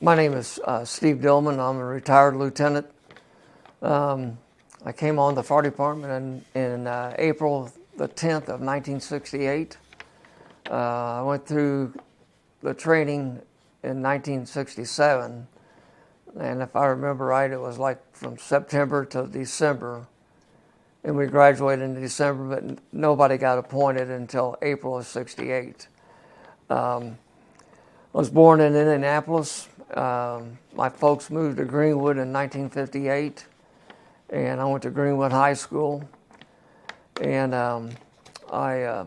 My name is Steve Dillman. I'm a retired lieutenant. I came on the fire department in April the 10th of 1968. I went through the training in 1967, and if I remember right, it was like from September to December, and we graduated in December, but nobody got appointed until April of '68. I was born in Indianapolis. My folks moved to Greenwood in 1958, and I went to Greenwood High School. And after I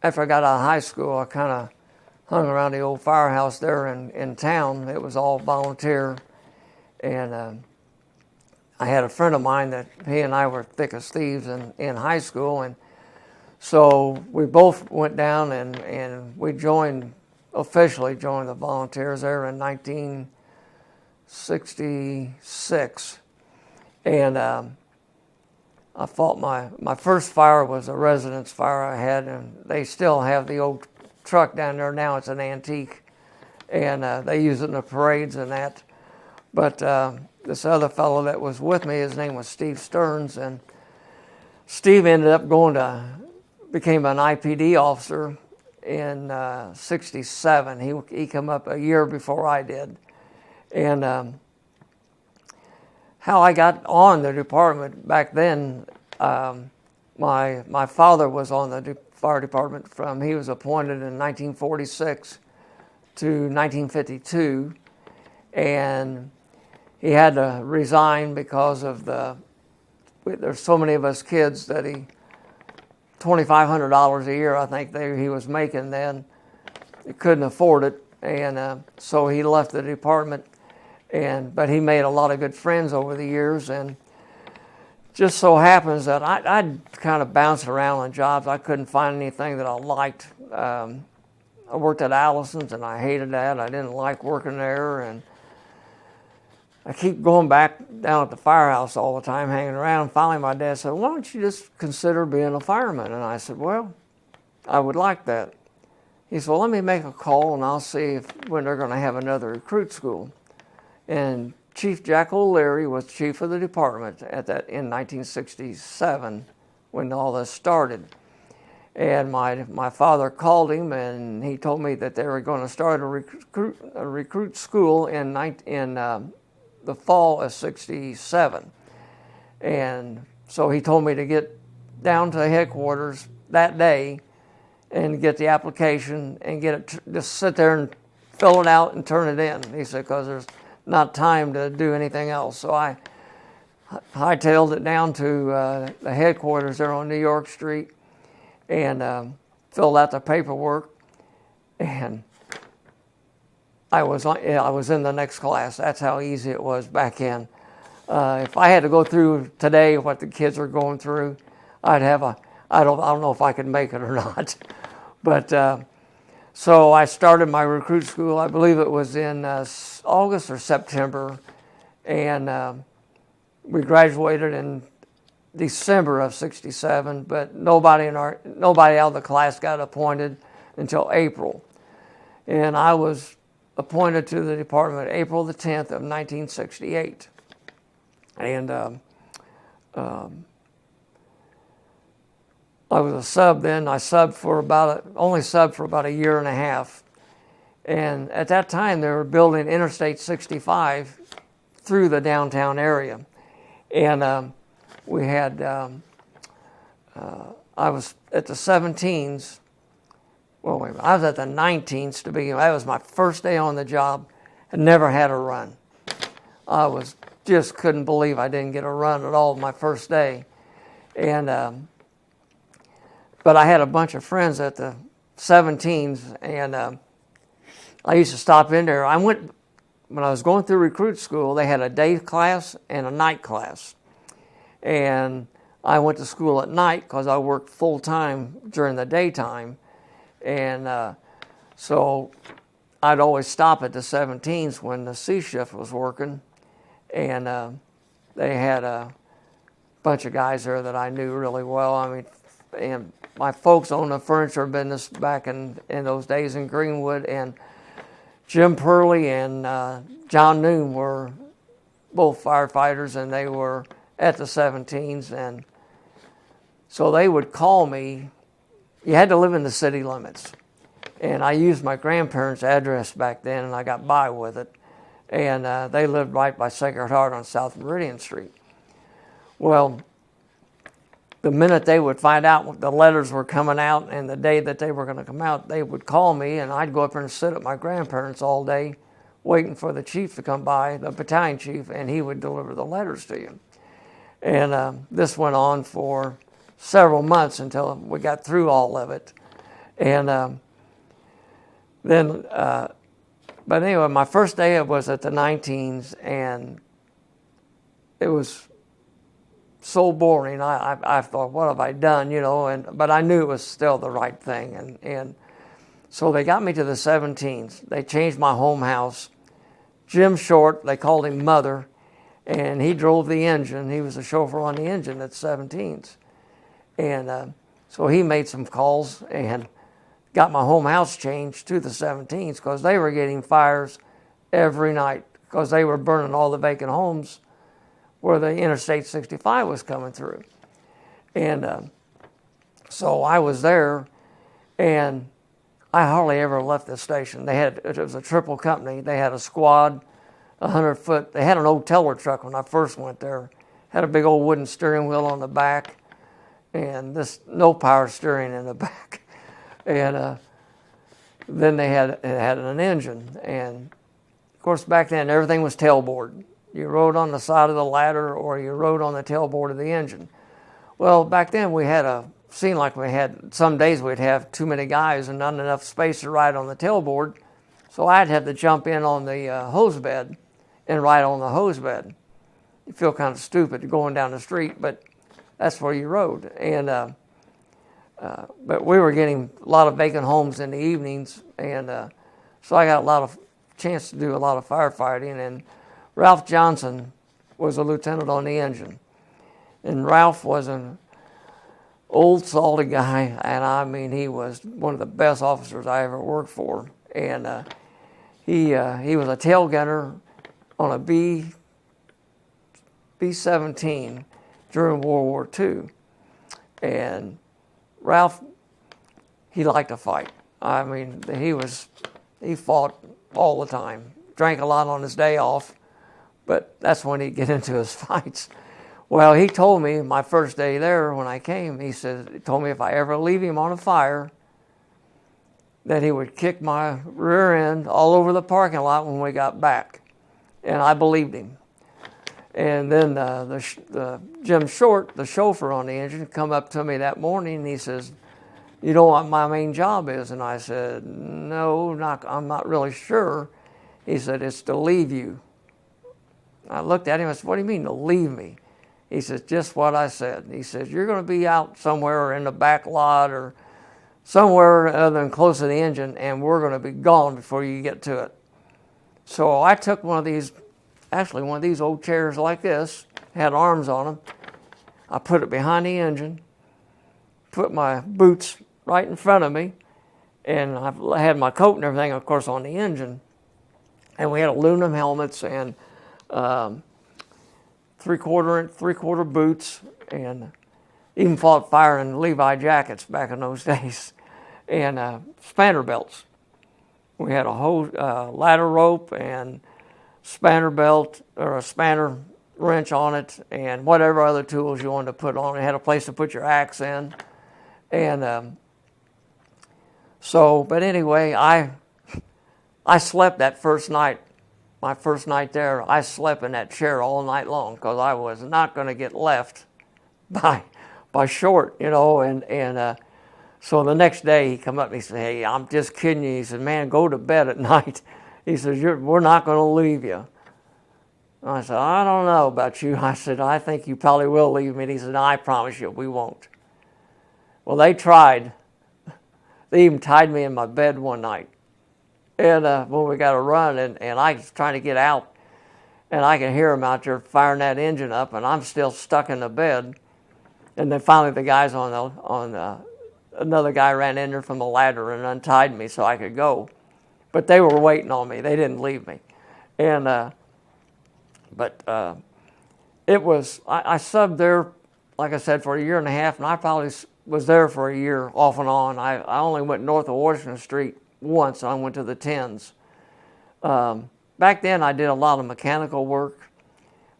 got out of high school, I kind of hung around the old firehouse there in town. It was all volunteer. And I had a friend of mine that he and I were thick as thieves in high school. And so we both went down and we officially joined the volunteers there in 1966. And I fought my first fire was a residence fire I had, and they still have the old truck down there now. It's an antique, and they use it in the parades and that. But this other fellow that was with me, his name was Steve Stearns, and Steve ended up became an IPD officer in '67. He came up a year before I did. And how I got on the department back then, my father was on the fire department he was appointed in 1946 to 1952, and he had to resign because of there's so many of us kids that $2,500 a year, I think he was making then. He couldn't afford it, and so he left the department. But he made a lot of good friends over the years, and just so happens that I'd kind of bounced around on jobs. I couldn't find anything that I liked. I worked at Allison's, and I hated that. I didn't like working there, and I keep going back down at the firehouse all the time, hanging around. Finally, my dad said, "Why don't you just consider being a fireman?" And I said, "Well, I would like that." He said, "Well, let me make a call, and I'll see when they're going to have another recruit school." And Chief Jack O'Leary was chief of the department in 1967 when all this started. And my father called him, and he told me that they were going to start a recruit school in the fall of '67. And so he told me to get down to headquarters that day and get the application and just sit there and fill it out and turn it in. He said, because there's not time to do anything else. So I hightailed it down to the headquarters there on New York Street and filled out the paperwork, and I was in the next class. That's how easy it was back in. If I had to go through today what the kids are going through, I don't know if I could make it or not. But so I started my recruit school, I believe it was in August or September, and we graduated in December of '67, but nobody out of the class got appointed until April. And I was appointed to the department April the 10th of 1968. And I was a sub then. I only subbed for about a year and a half. And at that time, they were building Interstate 65 through the downtown area. And we had, I was at the 17s. Well, wait a minute. I was at the 19s to begin. That was my first day on the job. I never had a run. I just couldn't believe I didn't get a run at all my first day. And but I had a bunch of friends at the 17s, and I used to stop in there. When I was going through recruit school, they had a day class and a night class. And I went to school at night because I worked full time during the daytime. And so I'd always stop at the 17s when the C shift was working. And they had a bunch of guys there that I knew really well. I mean, and my folks owned a furniture business back in those days in Greenwood, and Jim Purley and John Noon were both firefighters, and they were at the 17s. And so they would call me. You had to live in the city limits. And I used my grandparents' address back then, and I got by with it. And they lived right by Sacred Heart on South Meridian Street. Well, the minute they would find out the letters were coming out and the day that they were going to come out, they would call me, and I'd go up there and sit at my grandparents' all day waiting for the chief to come by, the battalion chief, and he would deliver the letters to you. And this went on for several months until we got through all of it. And but anyway, my first day was at the 19s, and it was so boring. I thought, what have I done, you know? But I knew it was still the right thing. And so they got me to the 17s. They changed my home house. Jim Short, they called him Mother, and he drove the engine. He was a chauffeur on the engine at 17s. And so he made some calls and got my home house changed to the 17s because they were getting fires every night because they were burning all the vacant homes where the Interstate 65 was coming through. And so I was there, and I hardly ever left the station. It was a triple company. They had a squad, 100-foot. They had an old teller truck when I first went there. Had a big old wooden steering wheel on the back, and this no power steering in the back. And then it had an engine. And of course, back then, everything was tailboard. You rode on the side of the ladder or you rode on the tailboard of the engine. Well, back then seemed like we had, some days we'd have too many guys and not enough space to ride on the tailboard. So I'd have to jump in on the hose bed and ride on the hose bed. You feel kind of stupid going down the street, but that's where you rode. And but we were getting a lot of vacant homes in the evenings, and so I got a lot of chance to do a lot of firefighting. And Ralph Johnson was a lieutenant on the engine, and Ralph was an old salty guy, and I mean he was one of the best officers I ever worked for. And he was a tail gunner on a B-17 during World War II, and Ralph, he liked to fight. I mean, he fought all the time. Drank a lot on his day off, but that's when he'd get into his fights. Well, he told me my first day there when I came, he told me if I ever leave him on a fire, that he would kick my rear end all over the parking lot when we got back. And I believed him. And then the Jim Short, the chauffeur on the engine, come up to me that morning and he says, "You know what my main job is?" And I said, "No, I'm not really sure." He said, "It's to leave you." I looked at him and said, "What do you mean to leave me?" He says, "Just what I said." He says, "You're going to be out somewhere or in the back lot or somewhere other than close to the engine, and we're going to be gone before you get to it." So I took one of these old chairs like this, had arms on them. I put it behind the engine, put my boots right in front of me, and I had my coat and everything, of course, on the engine. And we had aluminum helmets and three-quarter boots, and even fought fire in Levi jackets back in those days, and spanner belts. We had a hose, ladder rope and spanner belt or a spanner wrench on it, and whatever other tools you wanted to put on. It had a place to put your axe in, and but anyway, I slept that first night. My first night there, I slept in that chair all night long because I was not going to get left by Short, you know. And so the next day he come up and he said, "Hey, I'm just kidding you." He said, "Man, go to bed at night." He says, "We're not going to leave you." I said, "I don't know about you." I said, "I think you probably will leave me." And he said, "No, I promise you, we won't." Well, they tried. They even tied me in my bed one night. And when we got a run, and I was trying to get out, and I can hear them out there firing that engine up, and I'm still stuck in the bed. And then finally the guys another guy ran in there from the ladder and untied me so I could go. but they were waiting on me. They didn't leave me. And it was, I subbed there, like I said, for a year and a half, and I probably was there for a year off and on. I only went north of Washington Street once. I went to the 10s. Back then, I did a lot of mechanical work.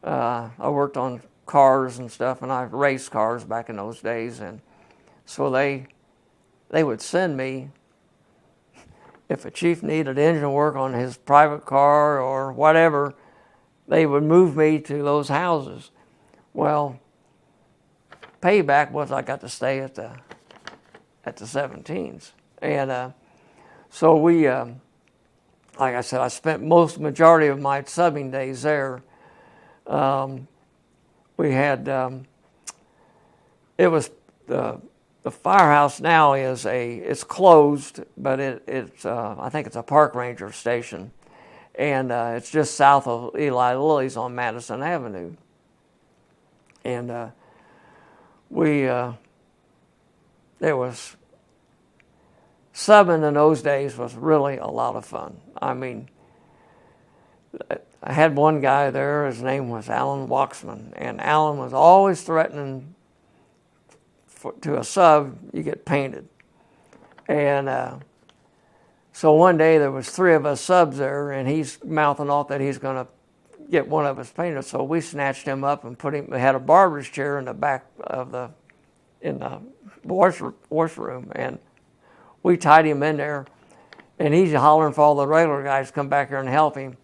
I worked on cars and stuff, and I raced cars back in those days. And so they would send me, if a chief needed engine work on his private car or whatever, they would move me to those houses. Well, payback was I got to stay at the 17s. And so we, like I said, I spent majority of my subbing days there. We had, it was, the firehouse now it's closed, but it's I think it's a park ranger station. And it's just south of Eli Lilly's on Madison Avenue. And there was, subbing in those days was really a lot of fun. I mean, I had one guy there, his name was Alan Waxman, and Alan was always threatening to a sub, you get painted. And so one day there was 3 of us subs there, and he's mouthing off that he's going to get one of us painted. So we snatched him up and put him. We had a barber's chair in the back of in the washroom, and we tied him in there. And he's hollering for all the regular guys to come back here and help him.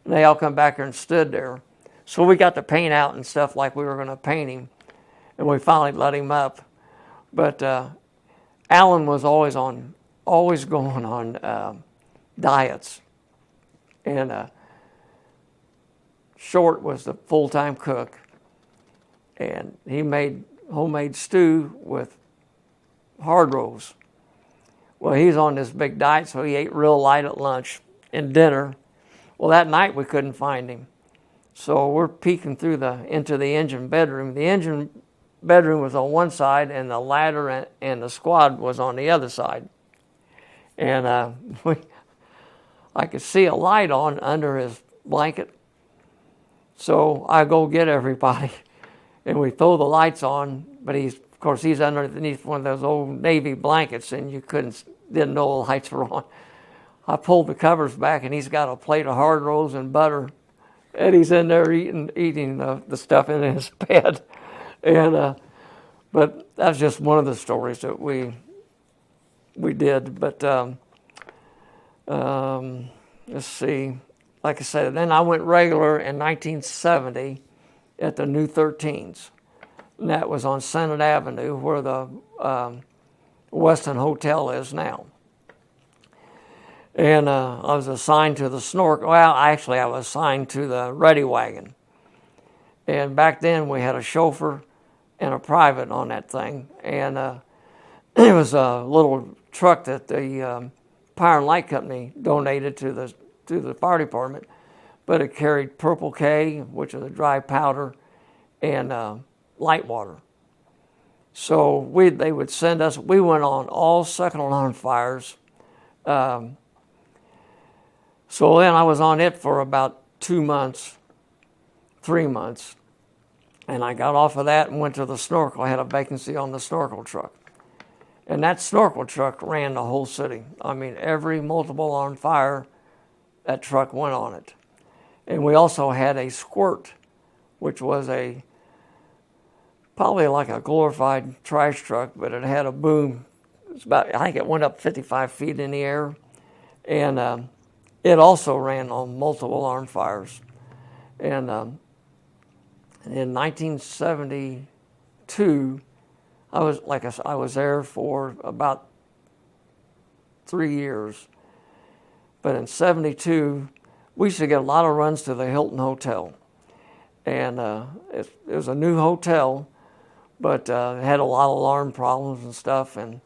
And they all come back here and stood there. So we got to paint out and stuff like we were going to paint him, and we finally let him up. But Alan was always going on diets. And Short was the full-time cook. And he made homemade stew with hard rolls. Well, he's on this big diet, so he ate real light at lunch and dinner. Well, that night we couldn't find him. So we're peeking through into the engine bedroom. The engine bedroom was on one side, and the ladder and the squad was on the other side. And I could see a light on under his blanket. So I go get everybody, and we throw the lights on, but of course he's underneath one of those old Navy blankets, and you didn't know the lights were on. I pulled the covers back, and he's got a plate of hard rolls and butter, and he's in there eating the stuff in his bed. And but that's just one of the stories that we did. But let's see. Like I said, then I went regular in 1970 at the new 13s. And that was on Senate Avenue, where the Westin Hotel is now. And I was assigned to the snorkel. Well, actually, I was assigned to the ready wagon. And back then, we had a chauffeur and a private on that thing. And it was a little truck that the Power and Light Company donated to the fire department. But it carried Purple K, which is a dry powder, and light water. So they would send us. We went on all second alarm fires. So then I was on it for about 2 months, 3 months. And I got off of that and went to the snorkel. I had a vacancy on the snorkel truck. And that snorkel truck ran the whole city. I mean, every multiple alarm fire, that truck went on it. And we also had a squirt, which was probably like a glorified trash truck, but it had a boom. I think it went up 55 feet in the air. And it also ran on multiple alarm fires. And in 1972, I was there for about 3 years. But in 72, we used to get a lot of runs to the Hilton Hotel. And it was a new hotel, but it had a lot of alarm problems and stuff. And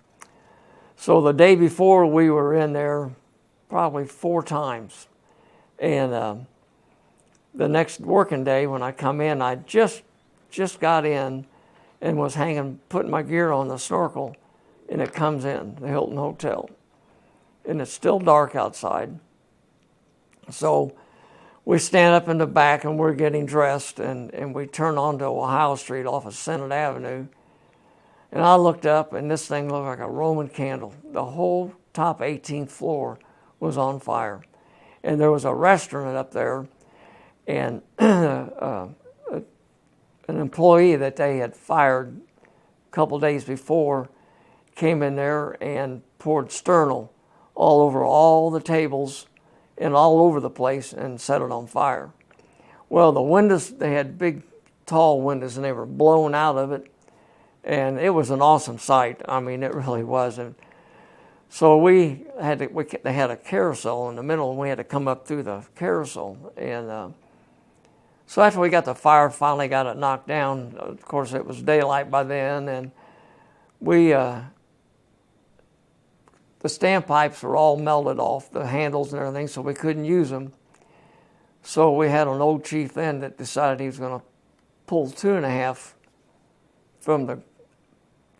so the day before, we were in there probably 4 times. And the next working day when I come in, I just got in and was putting my gear on the snorkel, and it comes in, the Hilton Hotel. And it's still dark outside. So we stand up in the back and we're getting dressed, and we turn onto Ohio Street off of Senate Avenue. And I looked up, and this thing looked like a Roman candle. The whole top 18th floor was on fire. And there was a restaurant up there, and an employee that they had fired a couple days before came in there and poured Sternal all over all the tables and all over the place and set it on fire. Well, the windows, they had big, tall windows, and they were blown out of it, and it was an awesome sight. I mean, it really was. And so they had a carousel in the middle, and we had to come up through the carousel. And so after we got the fire, finally got it knocked down. Of course, it was daylight by then, and the standpipes were all melted off, the handles and everything, so we couldn't use them. So we had an old chief then that decided he was going to pull 2.5 from the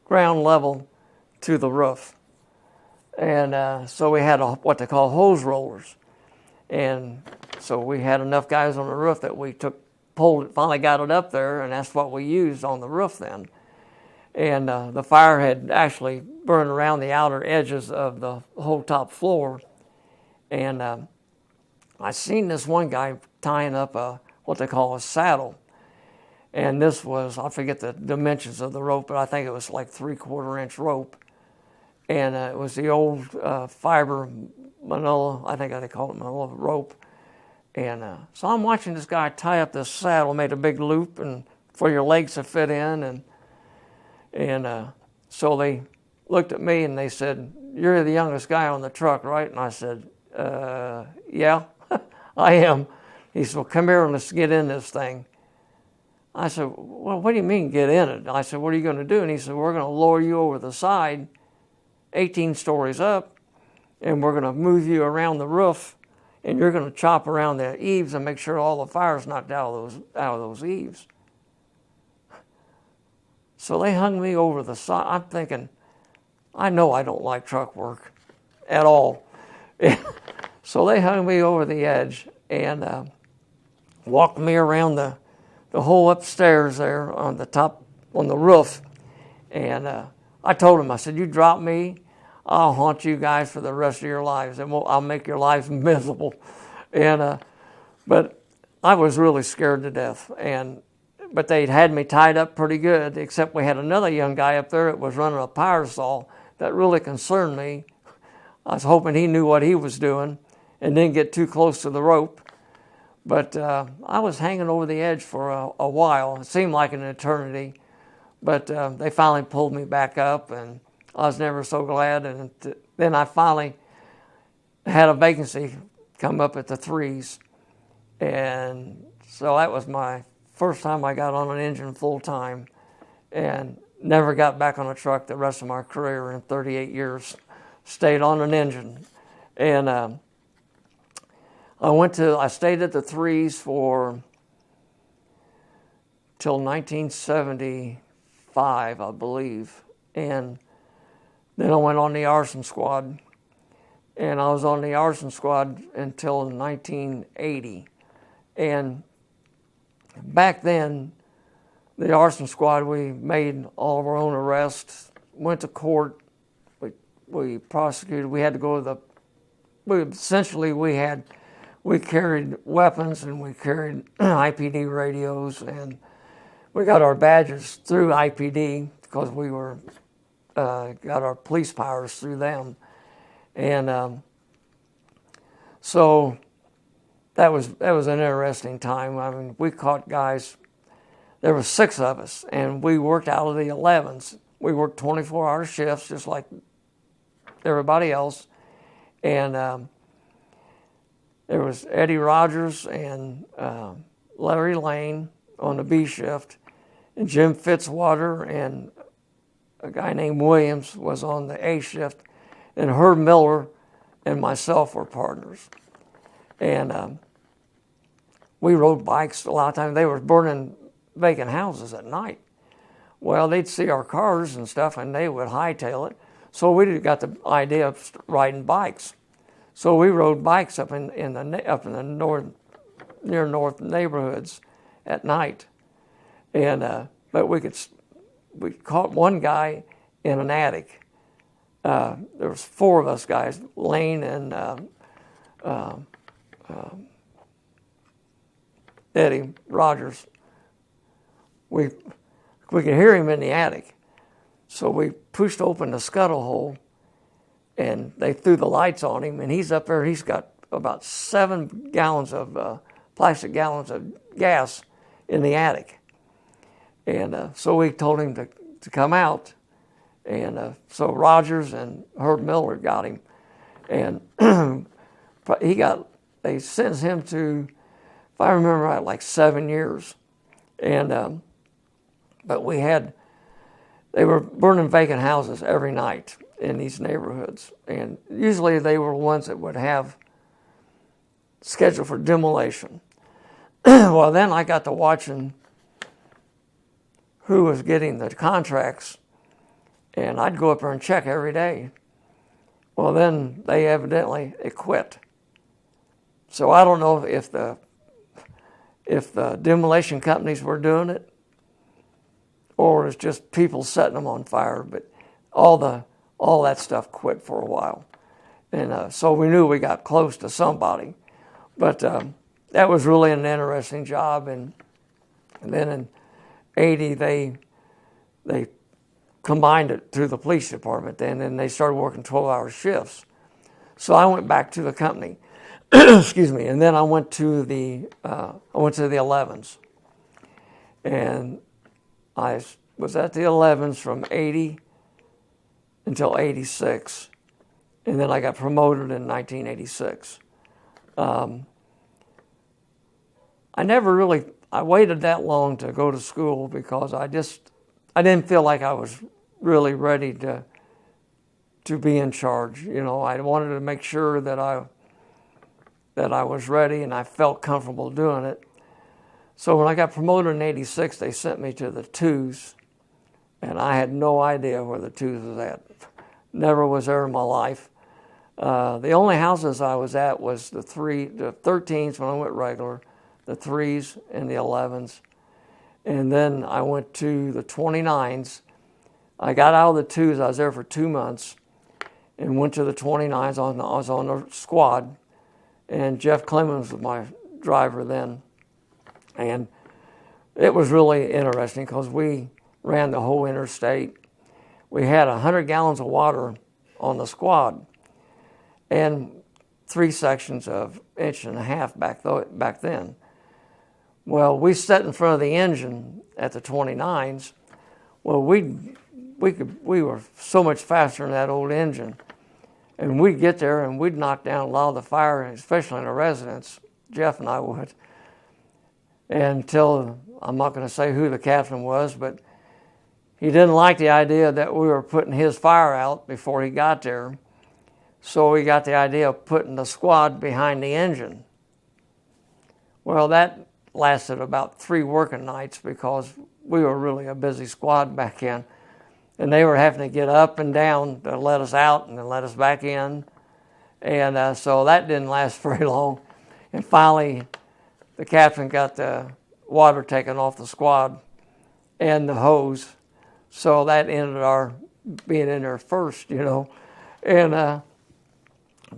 ground level to the roof. And so we had what they call hose rollers. And so we had enough guys on the roof that we pulled it, finally got it up there, and that's what we used on the roof then. And the fire had actually burned around the outer edges of the whole top floor. And I seen this one guy tying up what they call a saddle. And this was, I forget the dimensions of the rope, but I think it was like 3/4 inch rope. And it was the old fiber manila, I think they call it manila rope. And so I'm watching this guy tie up this saddle, made a big loop and for your legs to fit in. And so they looked at me and they said, "You're the youngest guy on the truck, right?" And I said, "Yeah, I am." He said, "Well, come here and let's get in this thing." I said, "Well, what do you mean get in it?" I said, "What are you going to do?" And he said, "We're going to lower you over the side, 18 stories up, and we're going to move you around the roof, and you're going to chop around the eaves and make sure all the fire's knocked out of those eaves." So they hung me over the side. I'm thinking, I know I don't like truck work at all. So they hung me over the edge and walked me around the whole upstairs there on the top, on the roof. And I told them, I said, "You drop me, I'll haunt you guys for the rest of your lives, and I'll make your lives miserable." And but I was really scared to death. But they'd had me tied up pretty good, except we had another young guy up there that was running a power saw that really concerned me. I was hoping he knew what he was doing and didn't get too close to the rope. But I was hanging over the edge for a while. It seemed like an eternity. But they finally pulled me back up, and I was never so glad. And then I finally had a vacancy come up at the 3s. And so that was my first time I got on an engine full time, and never got back on a truck the rest of my career. In 38 years, stayed on an engine. And I stayed at the 3s till 1975, I believe. And then I went on the arson squad. And I was on the arson squad until 1980. And back then, the arson squad, we made all of our own arrests, went to court, we prosecuted, we had to go to we carried weapons and we carried IPD radios, and we got our badges through IPD because we got our police powers through them. And so that was an interesting time. I mean, we caught guys. There were 6 of us, and we worked out of the 11s. We worked 24-hour shifts, just like everybody else. And there was Eddie Rogers and Larry Lane on the B shift, and Jim Fitzwater and a guy named Williams was on the A shift, and Herb Miller and myself were partners. And we rode bikes a lot of times. They were burning vacant houses at night. Well, they'd see our cars and stuff, and they would hightail it. So we got the idea of riding bikes. So we rode bikes up in the north, near north neighborhoods at night, and but we caught one guy in an attic. There was 4 of us guys, Lane and Eddie Rogers. We could hear him in the attic, so we pushed open the scuttle hole, and they threw the lights on him, and he's up there. He's got about 7 gallons of plastic gallons of gas in the attic, and so we told him to come out, and so Rogers and Herb Miller got him, and they sentenced him to, if I remember right, like 7 years, and but they were burning vacant houses every night in these neighborhoods, and usually they were ones that would have scheduled for demolition. Well, then I got to watching who was getting the contracts, and I'd go up there and check every day. Well, then they evidently quit. So I don't know if the demolition companies were doing it, or it's just people setting them on fire. But all that stuff quit for a while, and so we knew we got close to somebody. But that was really an interesting job. And then in '80 they combined it through the police department then, and they started working 12-hour shifts. So I went back to the company. Excuse me, and then I went to the 11s, and I was at the 11s from '80 until '86, and then I got promoted in 1986. I waited that long to go to school because I didn't feel like I was really ready to be in charge. You know, I wanted to make sure that I was ready and I felt comfortable doing it. So when I got promoted in '86, they sent me to the 2s, and I had no idea where the 2s was at. Never was there in my life. The only houses I was at was the 13s when I went regular, the 3s and the 11s. And then I went to the 29s. I got out of the 2s. I was there for 2 months and went to the 29s. I was on the squad, and Jeff Clemens was my driver then. And it was really interesting because we ran the whole interstate. We had 100 gallons of water on the squad and 3 sections of 1.5 back then. Well, we sat in front of the engine at the 29s. Well, we were so much faster than that old engine. And we'd get there and we'd knock down a lot of the fire, especially in the residence. Jeff and I would. Until, I'm not going to say who the captain was, but he didn't like the idea that we were putting his fire out before he got there. So we got the idea of putting the squad behind the engine. Well, that lasted about 3 working nights because we were really a busy squad back then. And they were having to get up and down to let us out and then let us back in. And so that didn't last very long. And finally, the captain got the water taken off the squad and the hose. So that ended our being in there first, you know. And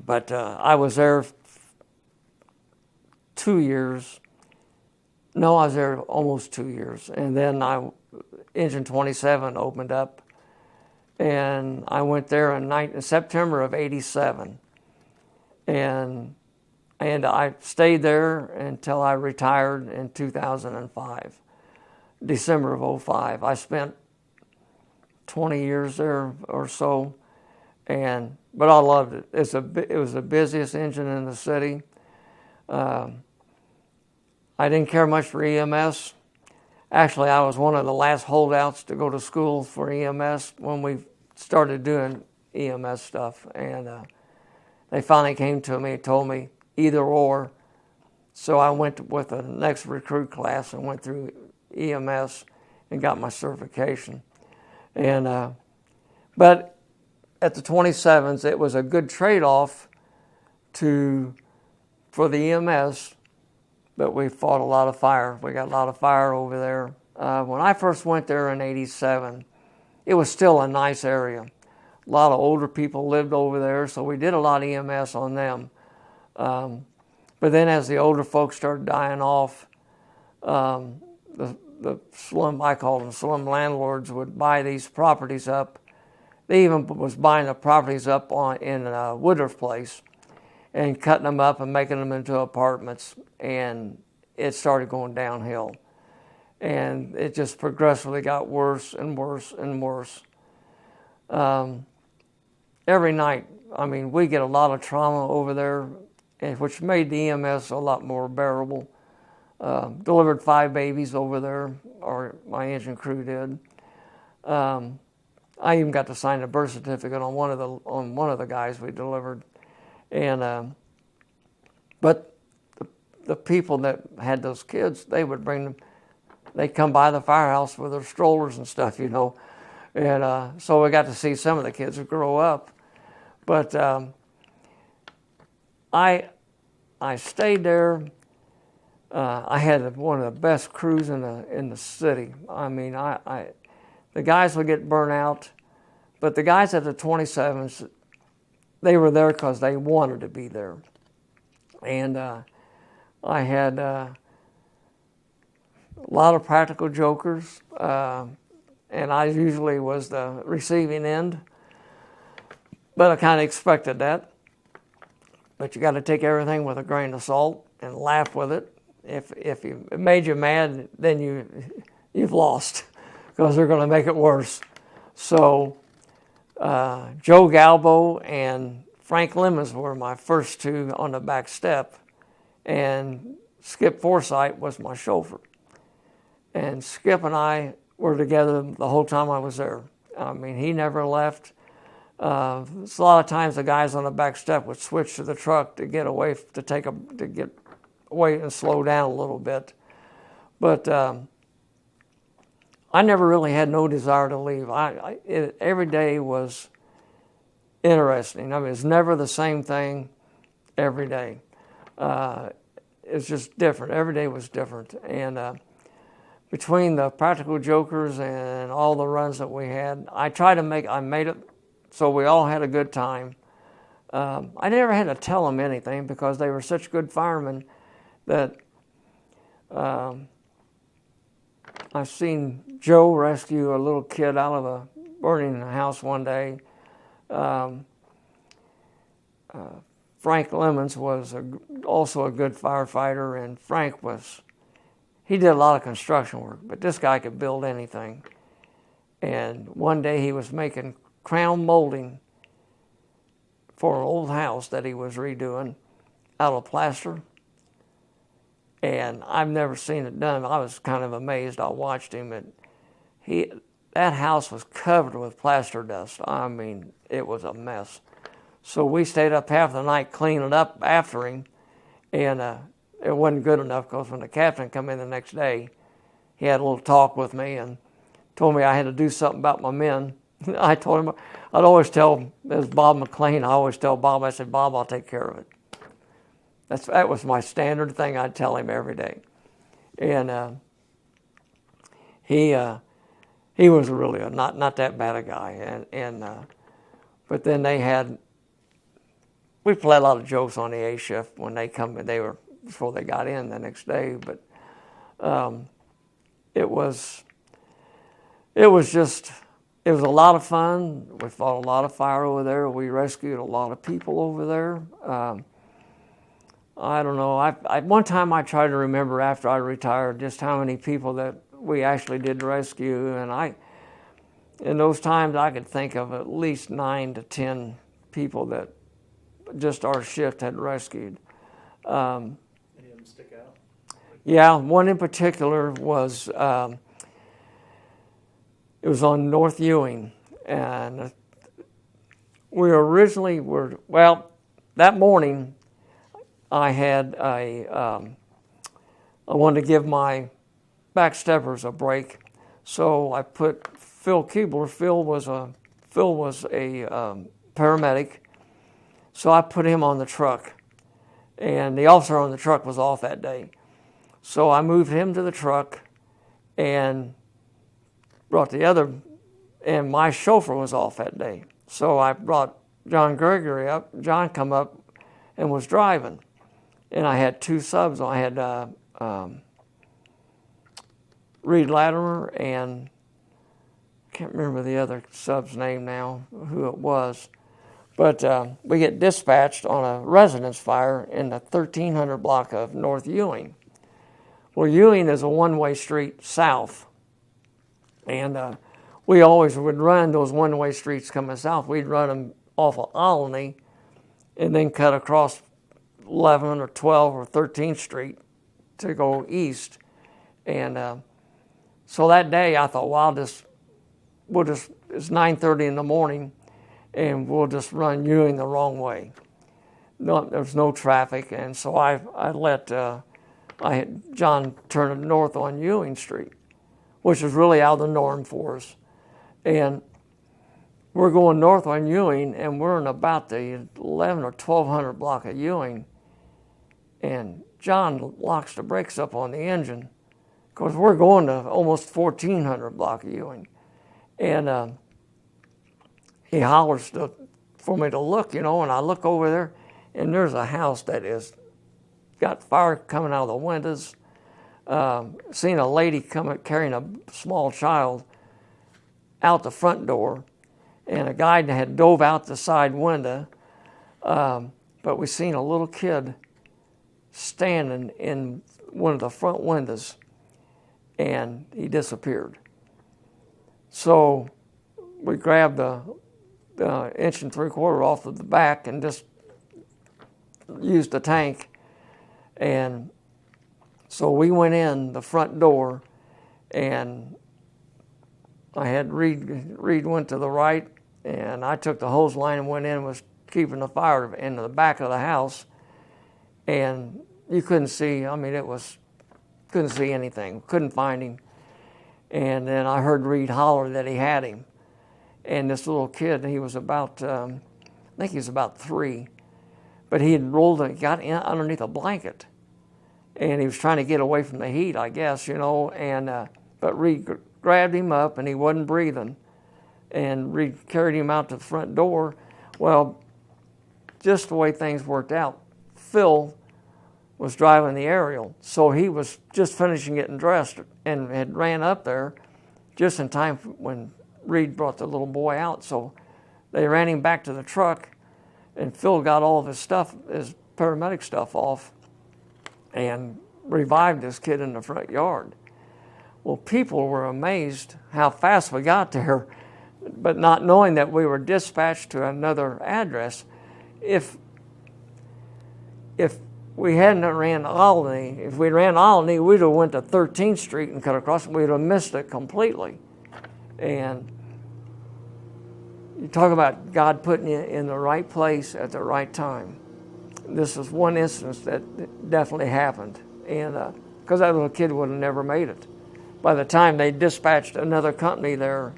but I was there 2 years. No, I was there almost 2 years. And then Engine 27 opened up. And I went there in September of '87. And I stayed there until I retired in 2005, December of '05. I spent 20 years there or so, but I loved it. It was the busiest engine in the city. I didn't care much for EMS. Actually, I was one of the last holdouts to go to school for EMS when we started doing EMS stuff. And they finally came to me and told me either or. So I went with the next recruit class and went through EMS and got my certification. And but at the 27s, it was a good trade-off for the EMS, but we fought a lot of fire. We got a lot of fire over there. When I first went there in '87, it was still a nice area. A lot of older people lived over there, so we did a lot of EMS on them. But then as the older folks started dying off, the slum, I call them slum landlords, would buy these properties up. They even was buying the properties up in Woodruff Place and cutting them up and making them into apartments, and it started going downhill. And it just progressively got worse and worse and worse. Every night, I mean, we get a lot of trauma over there, which made the EMS a lot more bearable. Delivered 5 babies over there, or my engine crew did. I even got to sign a birth certificate on one of the guys we delivered, and but the people that had those kids, they would bring them. They'd come by the firehouse with their strollers and stuff, you know, and so we got to see some of the kids grow up. But I stayed there. I had one of the best crews in the city. I mean, the guys would get burnt out, but the guys at the 27s, they were there because they wanted to be there. And I had a lot of practical jokers, and I usually was the receiving end, but I kind of expected that. But you got to take everything with a grain of salt and laugh with it. If it made you mad, then you've lost, because they're going to make it worse. So Joe Galbo and Frank Lemons were my first 2 on the back step, and Skip Forsythe was my chauffeur. And Skip and I were together the whole time I was there. I mean, he never left. A lot of times the guys on the back step would switch to the truck to get away, to get away and slow down a little bit. But I never really had no desire to leave. Every day was interesting. I mean, it's never the same thing every day. It's just different. Every day was different. And between the practical jokers and all the runs that we had, I made it so we all had a good time. I never had to tell them anything because they were such good firemen that I've seen Joe rescue a little kid out of a burning house one day. Frank Lemons was also a good firefighter, and he did a lot of construction work, but this guy could build anything. And one day he was making crown molding for an old house that he was redoing out of plaster. And I've never seen it done. I was kind of amazed. I watched him, and that house was covered with plaster dust. I mean, it was a mess. So we stayed up half the night cleaning up after him, and it wasn't good enough because when the captain come in the next day, he had a little talk with me and told me I had to do something about my men. I told him, I'd always tell, as Bob McLean, I always tell Bob, I said, Bob, I'll take care of it. That was my standard thing I'd tell him every day. And he was really not that bad a guy. But then we played a lot of jokes on the A shift when they come, before they got in the next day. But it was a lot of fun. We fought a lot of fire over there. We rescued a lot of people over there. I don't know. One time I tried to remember after I retired just how many people that we actually did rescue, and in those times I could think of at least 9 to 10 people that just our shift had rescued. Any of them stick out? Yeah, one in particular was it was on North Ewing, and we originally that morning I wanted to give my backsteppers a break, so I put Phil Keebler. Phil was a paramedic, so I put him on the truck, and the officer on the truck was off that day. So I moved him to the truck and brought the other, and my chauffeur was off that day. So I brought John Gregory up. John come up and was driving. And I had two subs. I had Reed Latimer and I can't remember the other sub's name now, who it was. But we get dispatched on a residence fire in the 1300 block of North Ewing. Well, Ewing is a one-way street south. And we always would run those one-way streets coming south. We'd run them off of Olney and then cut across 11 or 12 or 13th Street to go east. And so that day I thought, well, it's 9:30 in the morning, and we'll just run Ewing the wrong way. No, there's no traffic, and so I had John turn it north on Ewing Street, which is really out of the norm for us. And we're going north on Ewing, and we're in about the 11 or 1200 block of Ewing, and John locks the brakes up on the engine because we're going to almost 1400 block of Ewing. And he hollers for me to look, and I look over there, and there's a house that is got fire coming out of the windows. Seen a lady carrying a small child out the front door, and a guy had dove out the side window. But we seen a little kid standing in one of the front windows, and he disappeared. So we grabbed the 1 3/4 off of the back and just used the tank. And so we went in the front door, and I had Reed went to the right, and I took the hose line and went in and was keeping the fire in the back of the house. And you couldn't see, couldn't see anything, couldn't find him. And then I heard Reed holler that he had him. And this little kid, he was about, I think he was about 3, but he had got in underneath a blanket. And he was trying to get away from the heat, I guess, but Reed grabbed him up, and he wasn't breathing. And Reed carried him out to the front door. Well, just the way things worked out, Phil was driving the aerial, so he was just finishing getting dressed and had ran up there just in time when Reed brought the little boy out. So they ran him back to the truck, and Phil got all of his stuff, his paramedic stuff off, and revived this kid in the front yard. Well, people were amazed how fast we got there, but not knowing that we were dispatched to another address. If we hadn't ran Olney, if we'd ran Olney, we'd have went to 13th Street and cut across, and we'd have missed it completely. And you talk about God putting you in the right place at the right time. This is one instance that definitely happened, and because that little kid would have never made it. By the time they dispatched another company there,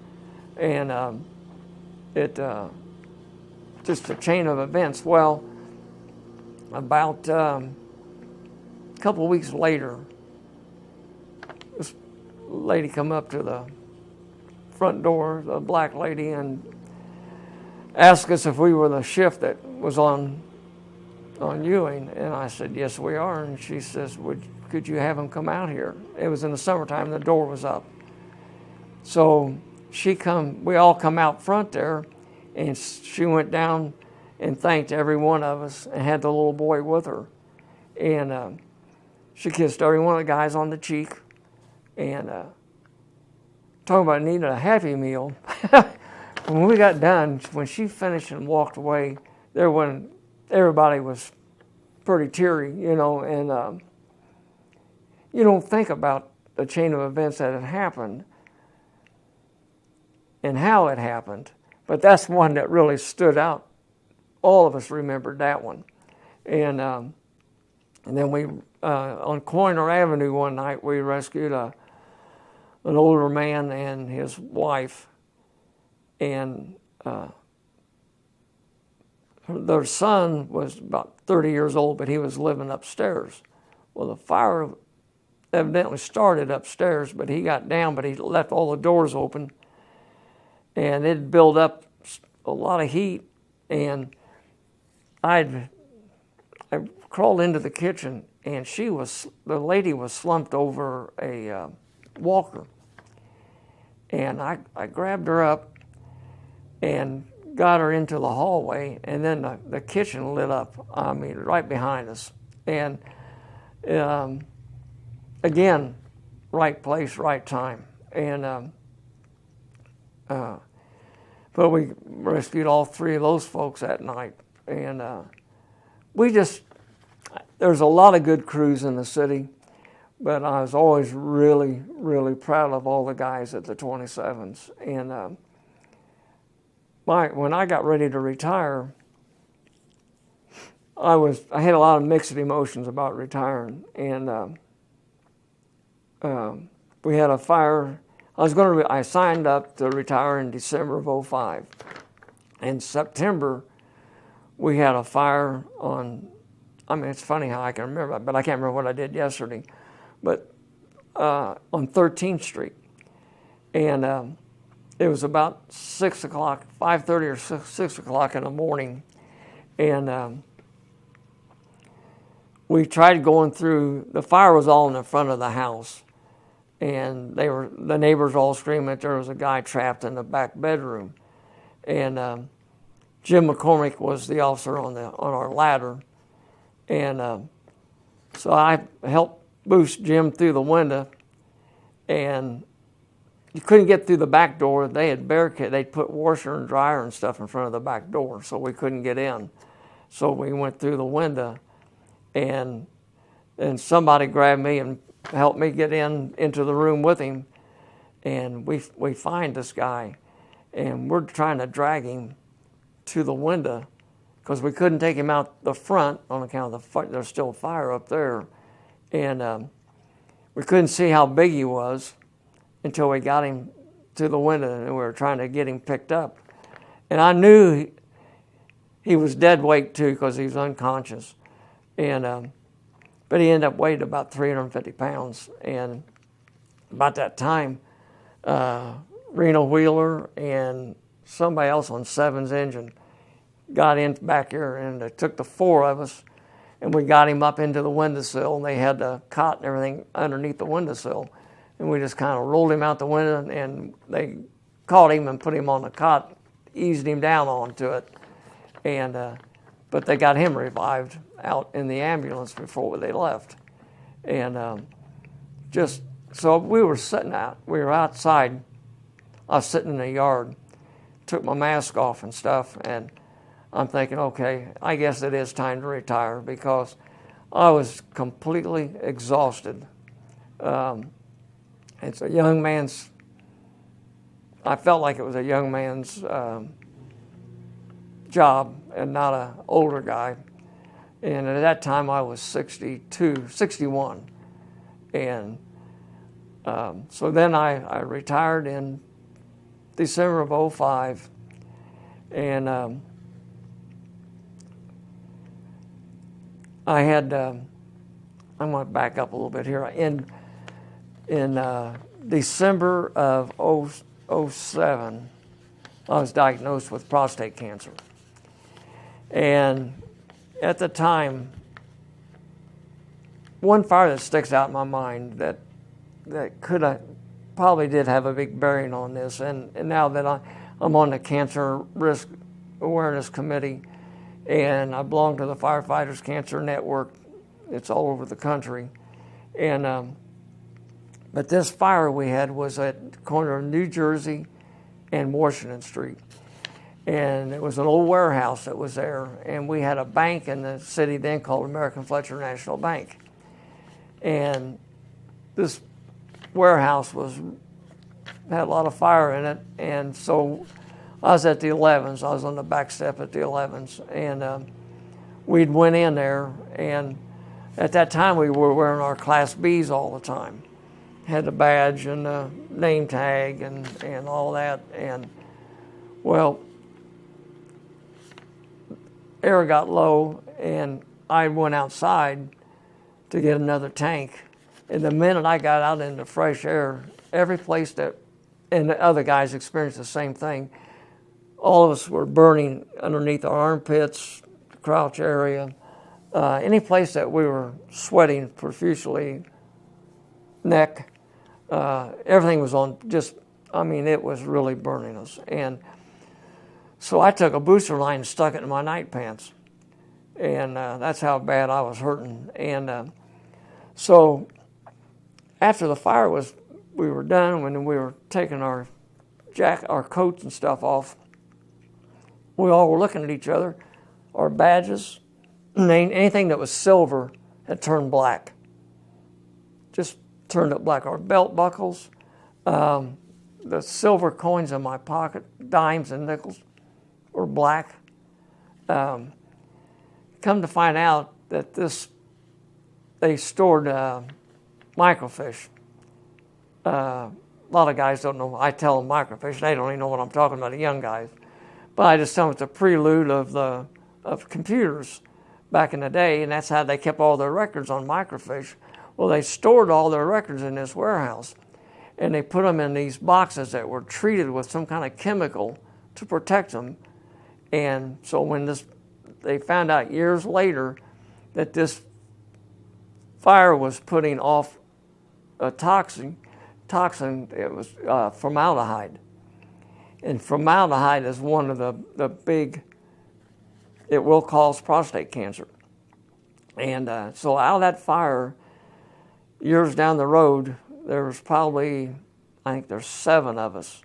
and just a chain of events. Well, about a couple of weeks later, this lady come up to the front door, the black lady, and asked us if we were the shift that was on Ewing, and I said, yes, we are. And she says, could you have him come out here? It was in the summertime, the door was up. So we all come out front there, and she went down and thanked every one of us and had the little boy with her. And she kissed every one of the guys on the cheek, and talking about needing a Happy Meal. When we got done, when she finished and walked away, everybody was pretty teary, and you don't think about the chain of events that had happened and how it happened, but that's one that really stood out. All of us remembered that one. And then we, on Coiner Avenue one night, we rescued an older man and his wife, and her their son was about 30 years old, but he was living upstairs. Well, the fire evidently started upstairs, but he got down, but he left all the doors open, and it built up a lot of heat, and I crawled into the kitchen, and the lady was slumped over a walker, and I grabbed her up and got her into the hallway, and then the kitchen lit up, I mean, right behind us. And again, right place, right time. And but we rescued all three of those folks that night. And there's a lot of good crews in the city, but I was always really, really proud of all the guys at the 27s. And when I got ready to retire, I had a lot of mixed emotions about retiring. And we had a fire. I signed up to retire in December of '05. In September, we had a fire it's funny how I can remember, but I can't remember what I did yesterday, but on 13th Street. And it was about 6 o'clock, 5:30 or 6 o'clock in the morning. And we tried going through, the fire was all in the front of the house. And the neighbors all screaming that there was a guy trapped in the back bedroom. And Jim McCormick was the officer on our ladder. And so I helped boost Jim through the window, and you couldn't get through the back door. They had barricaded, they'd put washer and dryer and stuff in front of the back door, so we couldn't get in. So we went through the window, and somebody grabbed me and helped me get into the room with him. And we find this guy, and we're trying to drag to the window because we couldn't take him out the front on account of there's still fire up there. And we couldn't see how big he was until we got him to the window, and we were trying to get him picked up. And I knew he was dead weight too because he was unconscious. And but he ended up weighing about 350 pounds. And about that time, Reno Wheeler and somebody else on Seven's engine got in back here, and they took the four of us, and we got him up into the windowsill, and they had the cot and everything underneath the windowsill. And we just kind of rolled him out the window, and they caught him and put him on the cot, eased him down onto it. And but they got him revived out in the ambulance before they left. And so we were outside. I was sitting in the yard, took my mask off and stuff, and I'm thinking, okay, I guess it is time to retire, because I was completely exhausted. It's a young man's, I felt like it was a young man's job and not an older guy. And at that time I was 61. And so then I retired in December of '05. And I had, I'm going to back up a little bit here. In December of '07, I was diagnosed with prostate cancer. And at the time, one fire that sticks out in my mind that probably did have a big bearing on this, and now that I'm on the Cancer Risk Awareness Committee, and I belong to the Firefighters Cancer Network. It's all over the country. And but this fire we had was at the corner of New Jersey and Washington Street. And it was an old warehouse that was there. And we had a bank in the city then called American Fletcher National Bank. And this warehouse had a lot of fire in it. And so I was at the 11s. I was on the back step at the 11s. And we'd went in there. And at that time, we were wearing our Class Bs all the time. Had the badge and the name tag and all that. And, well, air got low, and I went outside to get another tank. And the minute I got out into fresh air, every place that, and the other guys experienced the same thing, all of us were burning underneath our armpits, the crotch area, any place that we were sweating profusely, neck, everything was on just, I mean, it was really burning us. And so I took a booster line and stuck it in my night pants. And that's how bad I was hurting. And so after the fire we were done, when we were taking our coats and stuff off, we all were looking at each other. Our badges, anything that was silver had turned black. Just turned up black. Our belt buckles, the silver coins in my pocket, dimes and nickels, were black. Come to find out that they stored microfiche. A lot of guys don't know. I tell them microfiche. They don't even know what I'm talking about, the young guys. But I just tell them it's a prelude of computers back in the day, and that's how they kept all their records on microfiche. Well, they stored all their records in this warehouse, and they put them in these boxes that were treated with some kind of chemical to protect them. And so when they found out years later that this fire was putting off a toxin, it was formaldehyde. And formaldehyde is one of the big, it will cause prostate cancer. And so out of that fire, years down the road, there was probably, I think there's 7 of us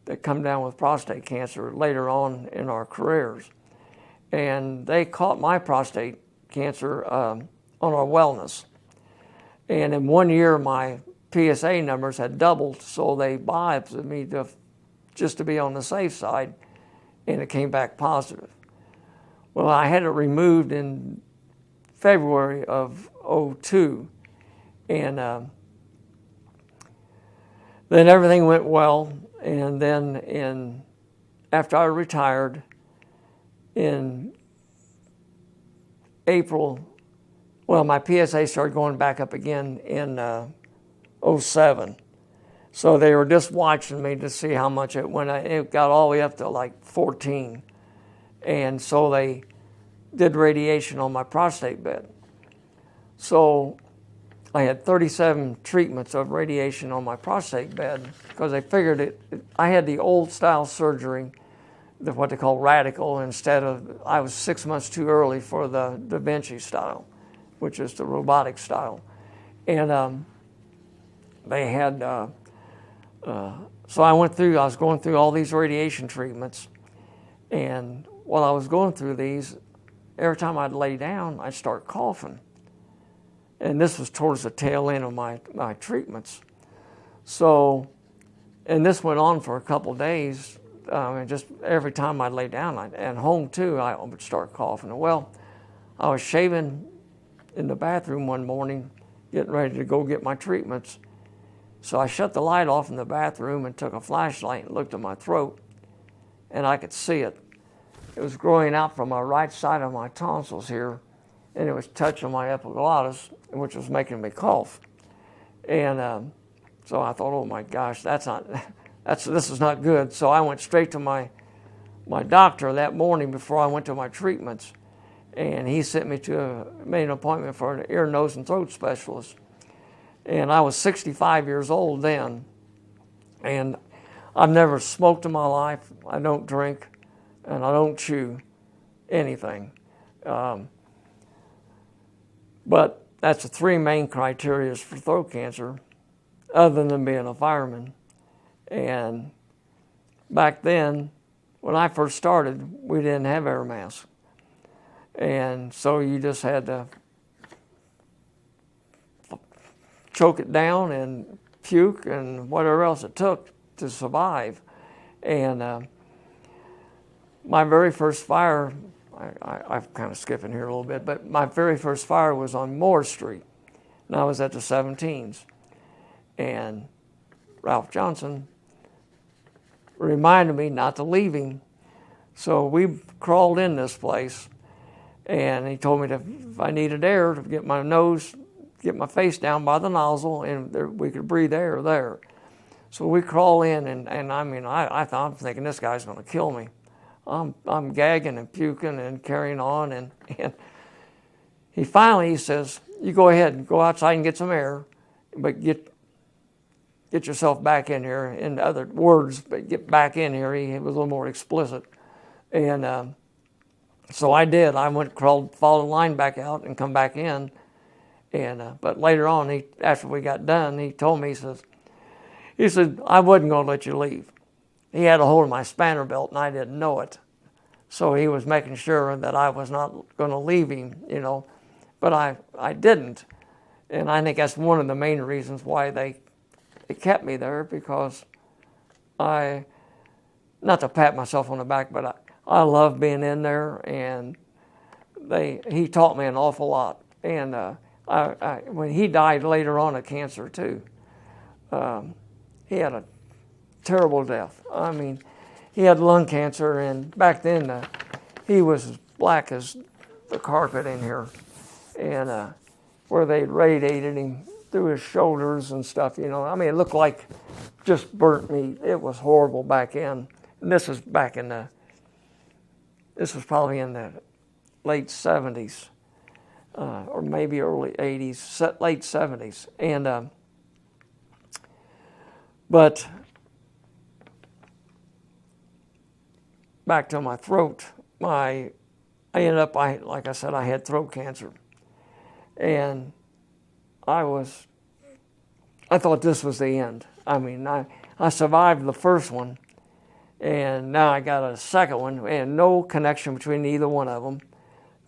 that come down with prostate cancer later on in our careers. And they caught my prostate cancer on our wellness. And in 1 year, my PSA numbers had doubled, so they biopsied me just to be on the safe side, and it came back positive. Well, I had it removed in February of '02, and then everything went well. And then after I retired in April, well, my PSA started going back up again in '07. So they were just watching me to see how much it went. It got all the way up to like 14. And so they did radiation on my prostate bed. So I had 37 treatments of radiation on my prostate bed because they figured I had the old style surgery, what they call radical, I was 6 months too early for the Da Vinci style, which is the robotic style. And they had, so I was going through all these radiation treatments, and while I was going through these, every time I'd lay down, I'd start coughing. And this was towards the tail end of my treatments. So, and this went on for a couple days, and just every time I'd lay down, and home too, I would start coughing. Well, I was shaving in the bathroom one morning, getting ready to go get my treatments. So I shut the light off in the bathroom and took a flashlight and looked at my throat, and I could see it. It was growing out from my right side of my tonsils here, and it was touching my epiglottis, which was making me cough. And so I thought, oh my gosh, this is not good. So I went straight to my doctor that morning before I went to my treatments, and he made an appointment for an ear, nose, and throat specialist. And I was 65 years old then, and I've never smoked in my life. I don't drink, and I don't chew anything. But that's the 3 main criteria for throat cancer, other than being a fireman. And back then, when I first started, we didn't have air masks. And so you just had to choke it down and puke and whatever else it took to survive. And my very first fire, I'm kind of skipping here a little bit, but my very first fire was on Moore Street, and I was at the 17s. And Ralph Johnson reminded me not to leave him. So we crawled in this place, And he told me that if I needed air, to get my face down by the nozzle, and we could breathe air there. So we crawl in, and I mean, I'm thinking this guy's going to kill me. I'm gagging and puking and carrying on, and he says, "You go ahead and go outside and get some air, but get yourself back in here." In other words, but get back in here. He was a little more explicit, and so I did. I followed the line back out and come back in, and but later on, after we got done, he told me, he said, "I wasn't going to let you leave." He had a hold of my spanner belt, and I didn't know it. So he was making sure that I was not going to leave him, But I didn't. And I think that's one of the main reasons why they kept me there, because not to pat myself on the back, but I love being in there, and he taught me an awful lot. And when he died later on of cancer too, he had a terrible death. I mean, he had lung cancer, and back then he was as black as the carpet in here, and where they radiated him through his shoulders and stuff. I mean, it looked like just burnt meat. It was horrible back in. And this was probably in the late 70s, or maybe early 80s, late 70s, and but. Back to my throat, I ended up, like I said, I had throat cancer. And I thought this was the end. I mean, I survived the first one, and now I got a second one, and no connection between either one of them.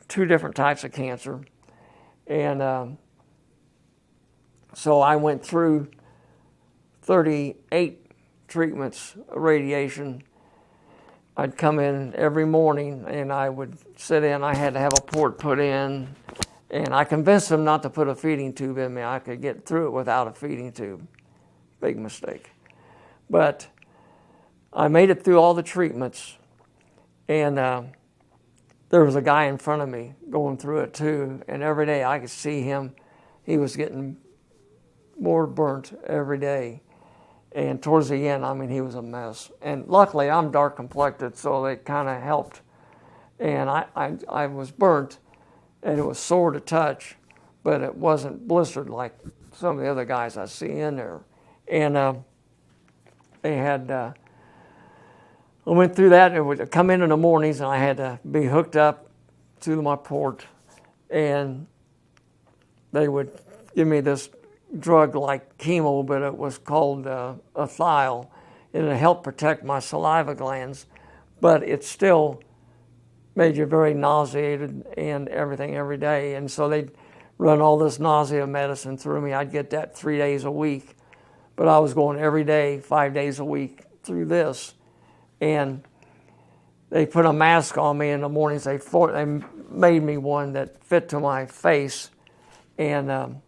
2 different types of cancer. And so I went through 38 treatments of radiation. I'd come in every morning, and I would sit in. I had to have a port put in, and I convinced them not to put a feeding tube in me. I could get through it without a feeding tube. Big mistake. But I made it through all the treatments, and there was a guy in front of me going through it too, and every day I could see him. He was getting more burnt every day. And towards the end, I mean, he was a mess. And luckily, I'm dark complected, so it kind of helped. And I was burnt, and it was sore to touch, but it wasn't blistered like some of the other guys I see in there. And they had, I went through that. It would come in the mornings, and I had to be hooked up to my port, and they would give me this drug like chemo, but it was called a thiol. It helped protect my saliva glands, but it still made you very nauseated and everything every day. And so they'd run all this nausea medicine through me. I'd get that 3 days a week, but I was going every day, 5 days a week through this. And they put a mask on me in the mornings. They made me one that fit to my face, and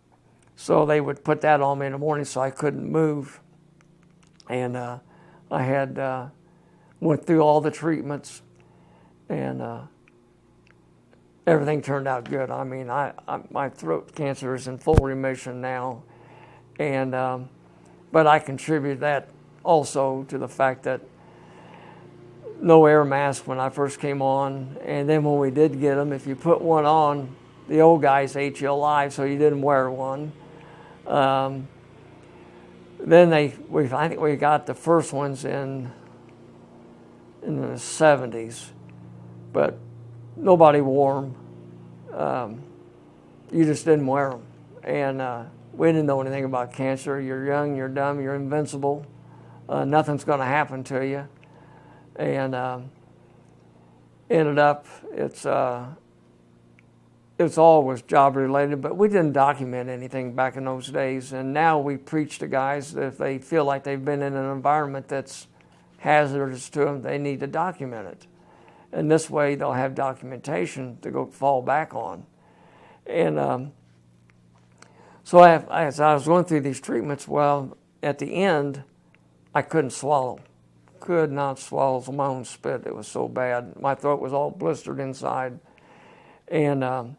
so they would put that on me in the morning so I couldn't move. And I had went through all the treatments, and everything turned out good. I mean, my throat cancer is in full remission now, and but I contribute that also to the fact that no air mask when I first came on, and then when we did get them, if you put one on, the old guys ate you alive, so you didn't wear one. Then I think we got the first ones in the 70s, but nobody wore them. You just didn't wear them, and we didn't know anything about cancer. You're young, you're dumb, you're invincible. Nothing's going to happen to you, and ended up it's always job related, but we didn't document anything back in those days. And now we preach to guys that if they feel like they've been in an environment that's hazardous to them, they need to document it. And this way they'll have documentation to go fall back on. And so as I was going through these treatments, well, at the end, I couldn't swallow. Could not swallow my own spit. It was so bad. My throat was all blistered inside. And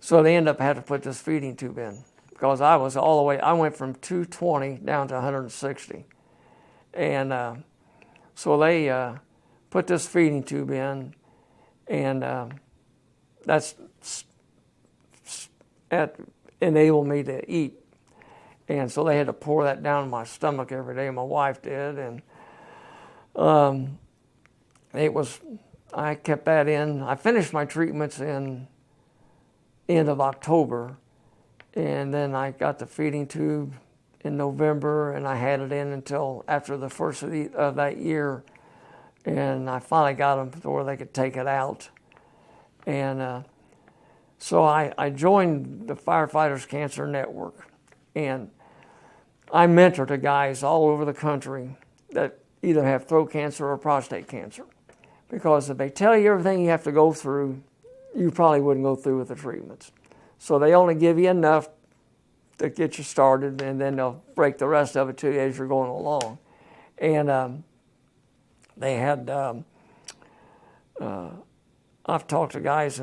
so they ended up having to put this feeding tube in because I was all the way, I went from 220 down to 160. And so they put this feeding tube in, and that enabled me to eat. And so they had to pour that down my stomach every day. My wife did, and I kept that in. I finished my treatments in end of October, and then I got the feeding tube in November, and I had it in until after the first of that year, and I finally got them to where they could take it out. And so I joined the Firefighters Cancer Network, and I mentor to guys all over the country that either have throat cancer or prostate cancer. Because if they tell you everything you have to go through, you probably wouldn't go through with the treatments. So they only give you enough to get you started, and then they'll break the rest of it to you as you're going along. And they had, I've talked to guys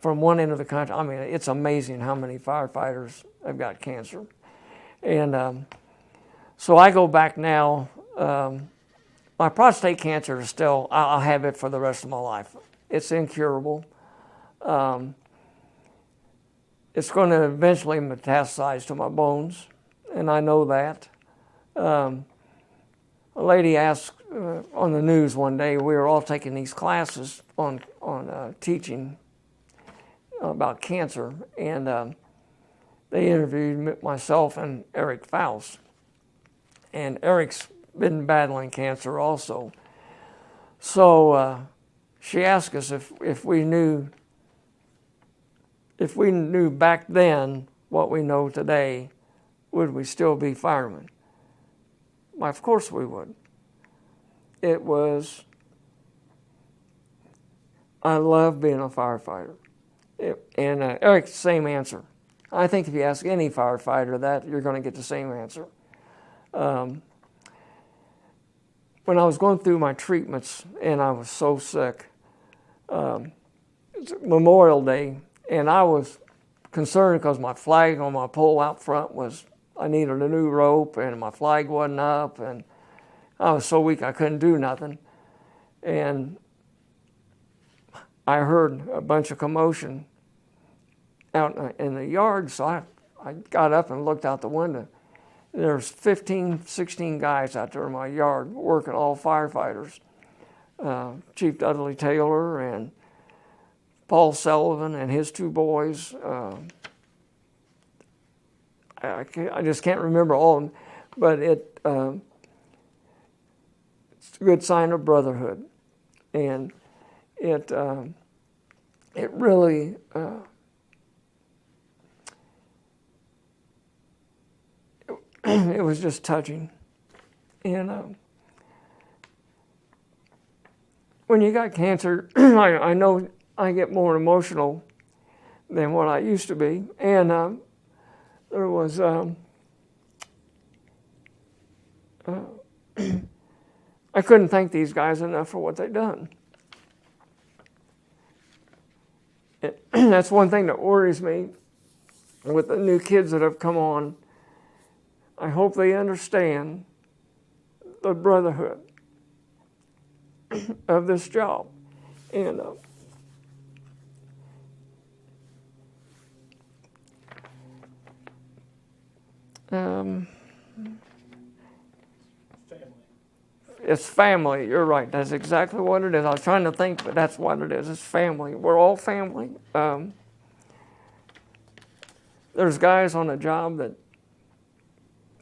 from one end of the country. I mean, it's amazing how many firefighters have got cancer. And so I go back now. My prostate cancer is still, I'll have it for the rest of my life. It's incurable. It's going to eventually metastasize to my bones, and I know that. A lady asked on the news one day, we were all taking these classes on teaching about cancer, and they interviewed myself and Eric Faust. And Eric's been battling cancer also. So she asked us if we knew back then what we know today, would we still be firemen? Well, of course we would. I love being a firefighter. And Eric, same answer. I think if you ask any firefighter that, you're going to get the same answer. When I was going through my treatments and I was so sick, it's Memorial Day, and I was concerned because my flag on my pole out front I needed a new rope, and my flag wasn't up, and I was so weak I couldn't do nothing. And I heard a bunch of commotion out in the yard, so I got up and looked out the window. There's 15, 16 guys out there in my yard working, all firefighters. Chief Dudley Taylor and Paul Sullivan and his two boys. I just can't remember all of them, but it's a good sign of brotherhood. And it really... it was just touching. And when you got cancer, I know I get more emotional than what I used to be. And there was, I couldn't thank these guys enough for what they've done. That's one thing that worries me with the new kids that have come on. I hope they understand the brotherhood of this job. And it's family. You're right. That's exactly what it is. I was trying to think, but that's what it is. It's family. We're all family. There's guys on the job that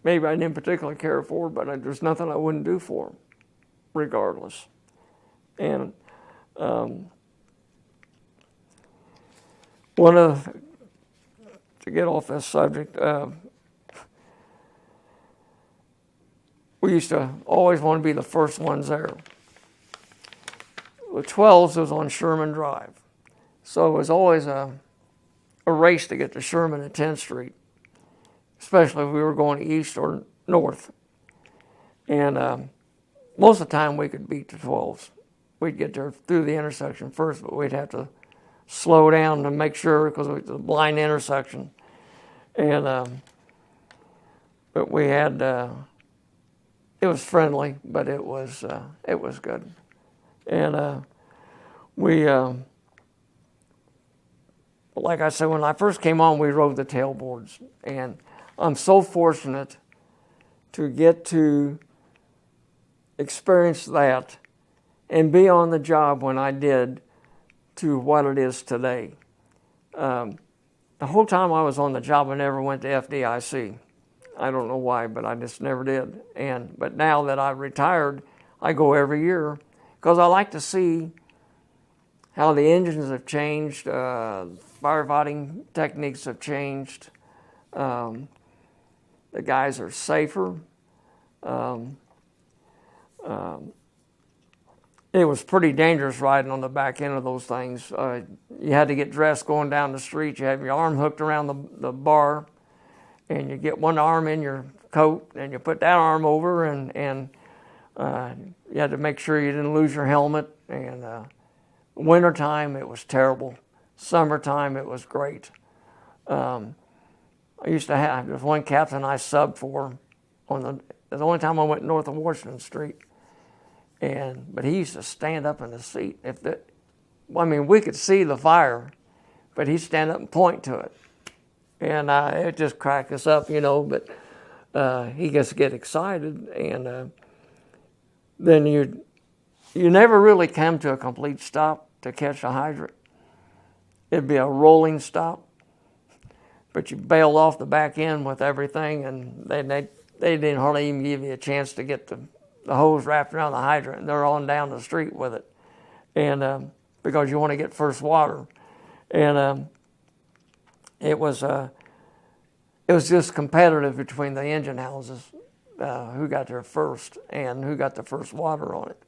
maybe I didn't particularly care for, but there's nothing I wouldn't do for them, regardless. And to get off this subject, we used to always want to be the first ones there. The 12s was on Sherman Drive, so it was always a race to get to Sherman at 10th Street. Especially if we were going east or north. And most of the time we could beat the 12s. We'd get there through the intersection first, but we'd have to slow down to make sure, because it was a blind intersection. And but we had it was friendly, but it was good. And we like I said, when I first came on, we rode the tailboards, and I'm so fortunate to get to experience that and be on the job when I did to what it is today. The whole time I was on the job, I never went to FDIC. I don't know why, but I just never did. But now that I've retired, I go every year because I like to see how the engines have changed, firefighting techniques have changed. The guys are safer. It was pretty dangerous riding on the back end of those things. You had to get dressed going down the street. You have your arm hooked around the bar, and you get one arm in your coat, and you put that arm over, and you had to make sure you didn't lose your helmet. And wintertime, it was terrible. Summertime, it was great. I used to have, there was one captain I subbed for the only time I went north of Washington Street. But he used to stand up in the seat. We could see the fire, but he'd stand up and point to it. And it just cracked us up, but he gets to get excited. And then you never really come to a complete stop to catch a hydrant. It'd be a rolling stop, but you bailed off the back end with everything, and they didn't hardly even give you a chance to get the hose wrapped around the hydrant, and they're on down the street with it, and because you want to get first water. And it was just competitive between the engine houses, who got there first and who got the first water on it.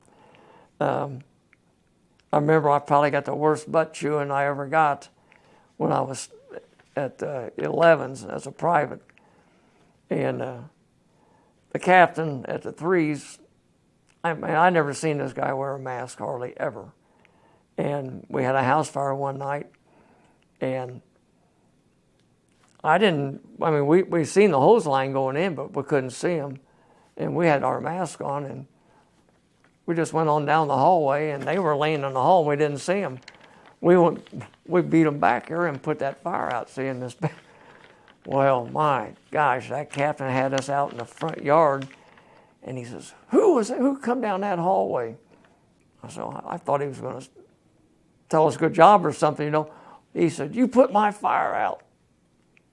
I remember I probably got the worst butt chewing I ever got when I was at 11s as a private. And the captain at the 3s, I never seen this guy wear a mask hardly ever. And we had a house fire one night, and we seen the hose line going in, but we couldn't see him. And we had our mask on, and we just went on down the hallway, and they were laying in the hall, and we didn't see them. We beat them back here and put that fire out, seeing this. Well, my gosh, that captain had us out in the front yard, and he says, who come down that hallway? I said, I thought he was going to tell us good job or something, He said, you put my fire out.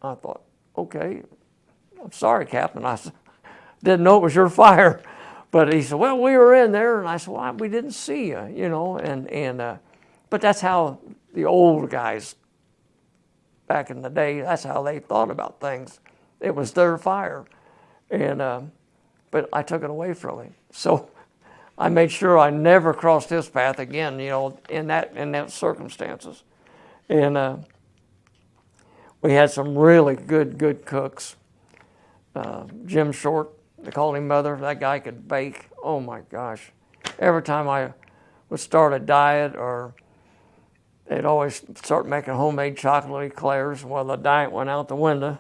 I thought, okay, I'm sorry, Captain. I didn't know it was your fire. But he said, well, we were in there. And I said, well, we didn't see you, but that's how the old guys back in the day, that's how they thought about things. It was their fire. But I took it away from him. So I made sure I never crossed his path again, in that circumstances. And we had some really good cooks. Jim Short, they called him Mother. That guy could bake. Oh my gosh. Every time I would start a diet, or they'd always start making homemade chocolate eclairs. Well, the diet went out the window.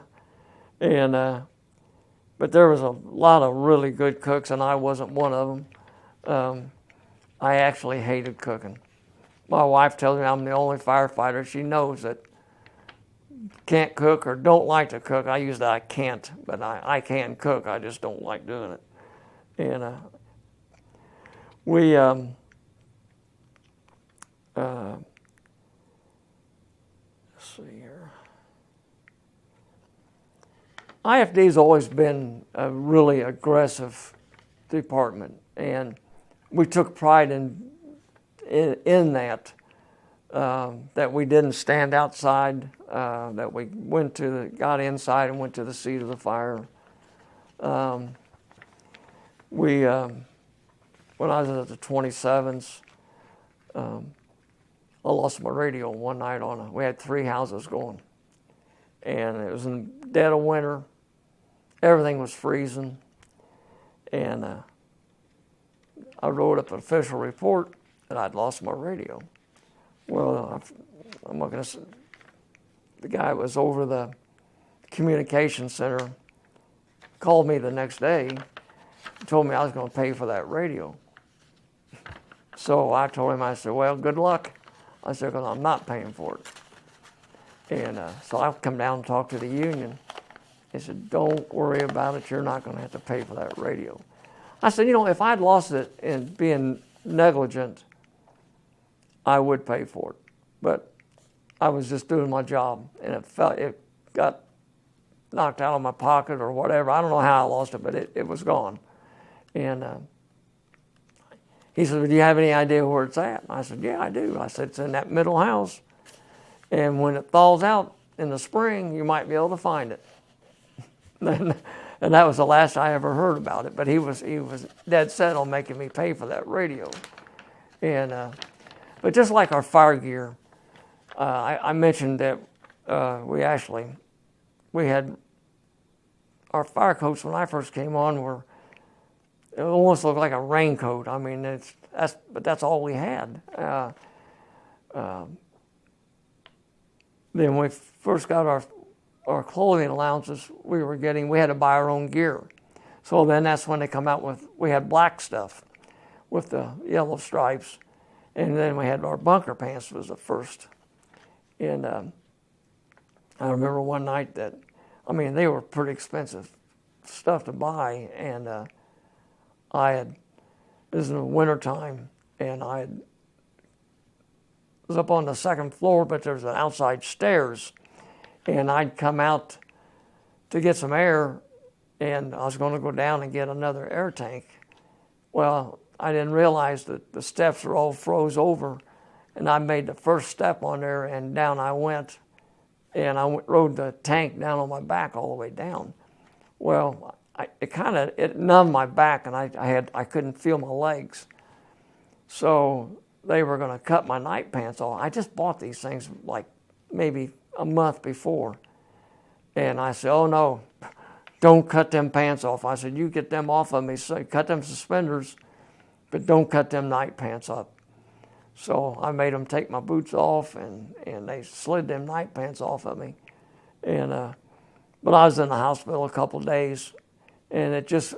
But there was a lot of really good cooks, and I wasn't one of them. I actually hated cooking. My wife tells me I'm the only firefighter she knows that can't cook or don't like to cook. I use that I can't, but I can cook. I just don't like doing it. And we let's see here. IFD's always been a really aggressive department, and we took pride in that. That we didn't stand outside, that we got inside and went to the seat of the fire. When I was at the 27s, I lost my radio one night we had 3 houses going, and it was in the dead of winter. Everything was freezing, and I wrote up an official report that I'd lost my radio. Well, I'm not going to. The guy that was over the communication center called me the next day and told me I was going to pay for that radio. So I told him, I said, well, good luck. I said, because I'm not paying for it. And so I come down and talk to the union. He said, don't worry about it. You're not going to have to pay for that radio. I said, if I'd lost it in being negligent, I would pay for it. But I was just doing my job, and it got knocked out of my pocket or whatever. I don't know how I lost it, but it was gone. And he said, well, do you have any idea where it's at? I said, yeah, I do. I said, it's in that middle house. And when it thaws out in the spring, you might be able to find it. And that was the last I ever heard about it. But he was dead set on making me pay for that radio. And but just like our fire gear, I mentioned that we had our fire coats when I first came on it almost looked like a raincoat. I mean, but that's all we had. Then when we first got our clothing allowances, we had to buy our own gear. So then that's when they come out we had black stuff with the yellow stripes. And then we had our bunker pants was the first. And I remember one night they were pretty expensive stuff to buy. And this was in the wintertime, and I was up on the second floor, but there's an outside stairs. And I'd come out to get some air, and I was going to go down and get another air tank. Well, I didn't realize that the steps were all froze over, and I made the first step on there, and down I went, and I rode the tank down on my back all the way down. Well, it numbed my back, and I couldn't feel my legs. So they were going to cut my night pants off. I just bought these things like maybe a month before. And I said, oh no, don't cut them pants off. I said, you get them off of me, so cut them suspenders, but don't cut them night pants up. So I made them take my boots off, and they slid them night pants off of me. And but I was in the hospital a couple of days, and it just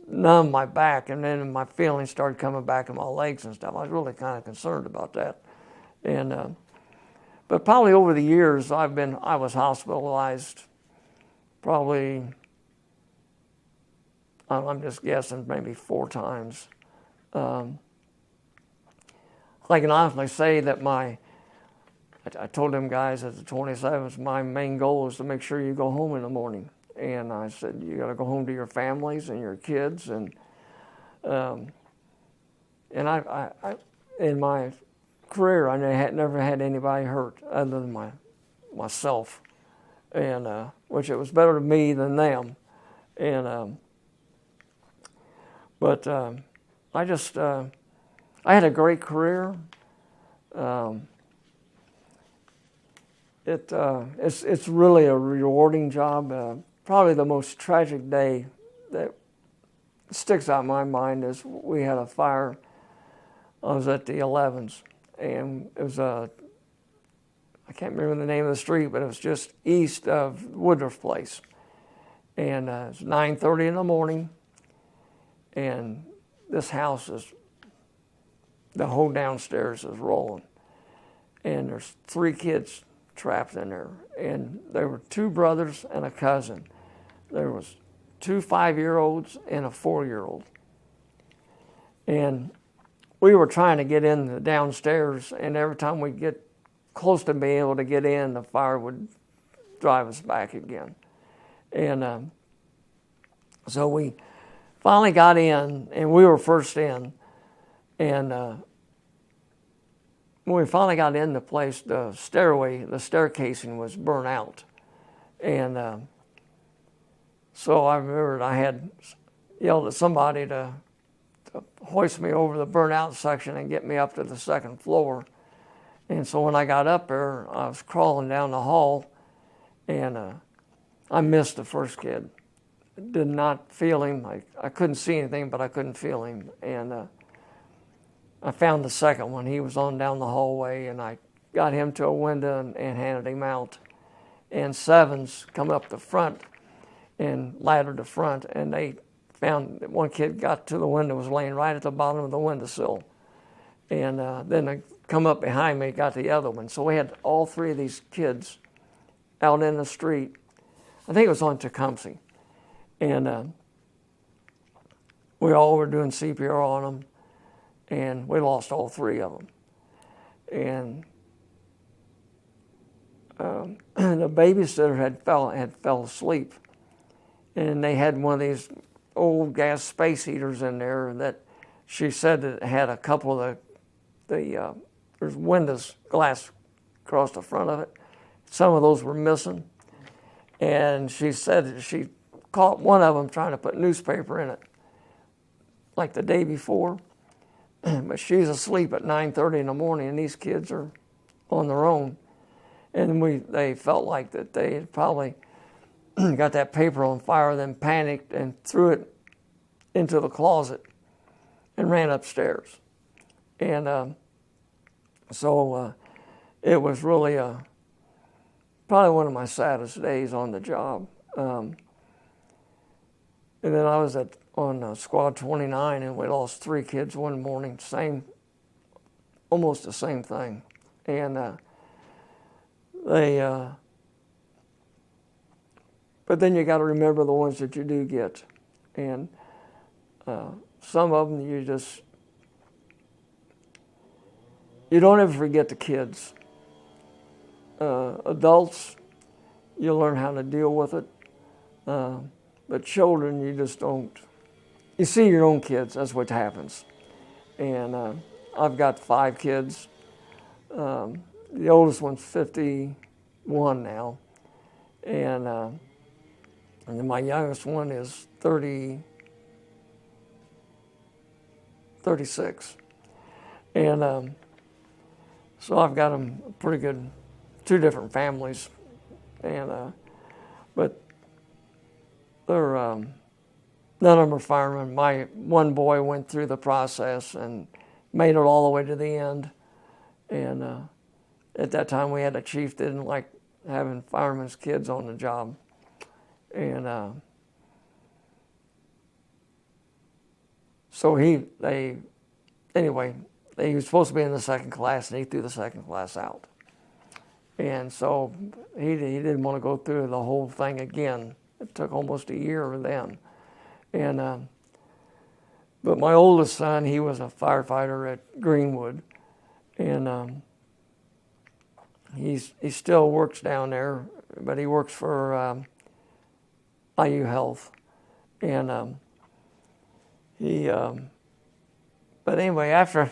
numbed my back, and then my feelings started coming back in my legs and stuff. I was really kind of concerned about that. And but probably over the years, I was hospitalized probably, I'm just guessing, maybe 4 times. I can honestly say that I told them guys at the 27th, my main goal is to make sure you go home in the morning. And I said, you got to go home to your families and your kids. And I in my career, I never had anybody hurt other than myself, and which it was better to me than them. And but I had a great career. It's really a rewarding job. Probably the most tragic day that sticks out in my mind is we had a fire. I was at the 11s, and it was I can't remember the name of the street, but it was just east of Woodruff Place. And it's 9:30 in the morning, and this house the whole downstairs is rolling. And there's 3 kids trapped in there. And there were 2 brothers and a cousin. There was 2 5-year-olds and a 4-year-old. And we were trying to get in the downstairs, and every time we get close to being able to get in, the fire would drive us back again. And so we finally got in, and we were first in. And when we finally got in the place, the staircasing was burnt out. And so I remembered I had yelled at somebody to hoist me over the burnout section and get me up to the 2nd floor. And so when I got up there, I was crawling down the hall, and I missed the first kid. Did not feel him. I couldn't see anything, but I couldn't feel him. And I found the second one. He was on down the hallway, and I got him to a window and handed him out. And Sevens come up the front and laddered the front, and they found that one kid got to the window, was laying right at the bottom of the windowsill. And then they come up behind me, got the other one. So we had all three of these kids out in the street. I think it was on Tecumseh. And we all were doing CPR on them, and we lost all three of them. And the babysitter had fell asleep, and they had one of these old gas space heaters in there that she said that it had a couple of there's windows, glass across the front of it. Some of those were missing, and she said that she caught one of them trying to put newspaper in it, like the day before. But she's asleep at 9:30 in the morning, and these kids are on their own. And they felt like that they had probably got that paper on fire, then panicked and threw it into the closet and ran upstairs. And so it was really probably one of my saddest days on the job. And then I was on Squad 29, and we lost 3 kids one morning, almost the same thing. And but then you got to remember the ones that you do get. And some of them you don't ever forget the kids. Adults, you learn how to deal with it. But children, you just don't. You see your own kids, that's what happens. And I've got 5 kids. The oldest one's 51 now. And then my youngest one is 36. And so I've got them pretty good, 2 different families. And but they're none of them are firemen. My one boy went through the process and made it all the way to the end. And at that time, we had a chief that didn't like having firemen's kids on the job. And so he was supposed to be in the second class, and he threw the second class out. And so he didn't want to go through the whole thing again. It took almost a year then. And but my oldest son, he was a firefighter at Greenwood, and he still works down there, but he works for IU Health, and but anyway, after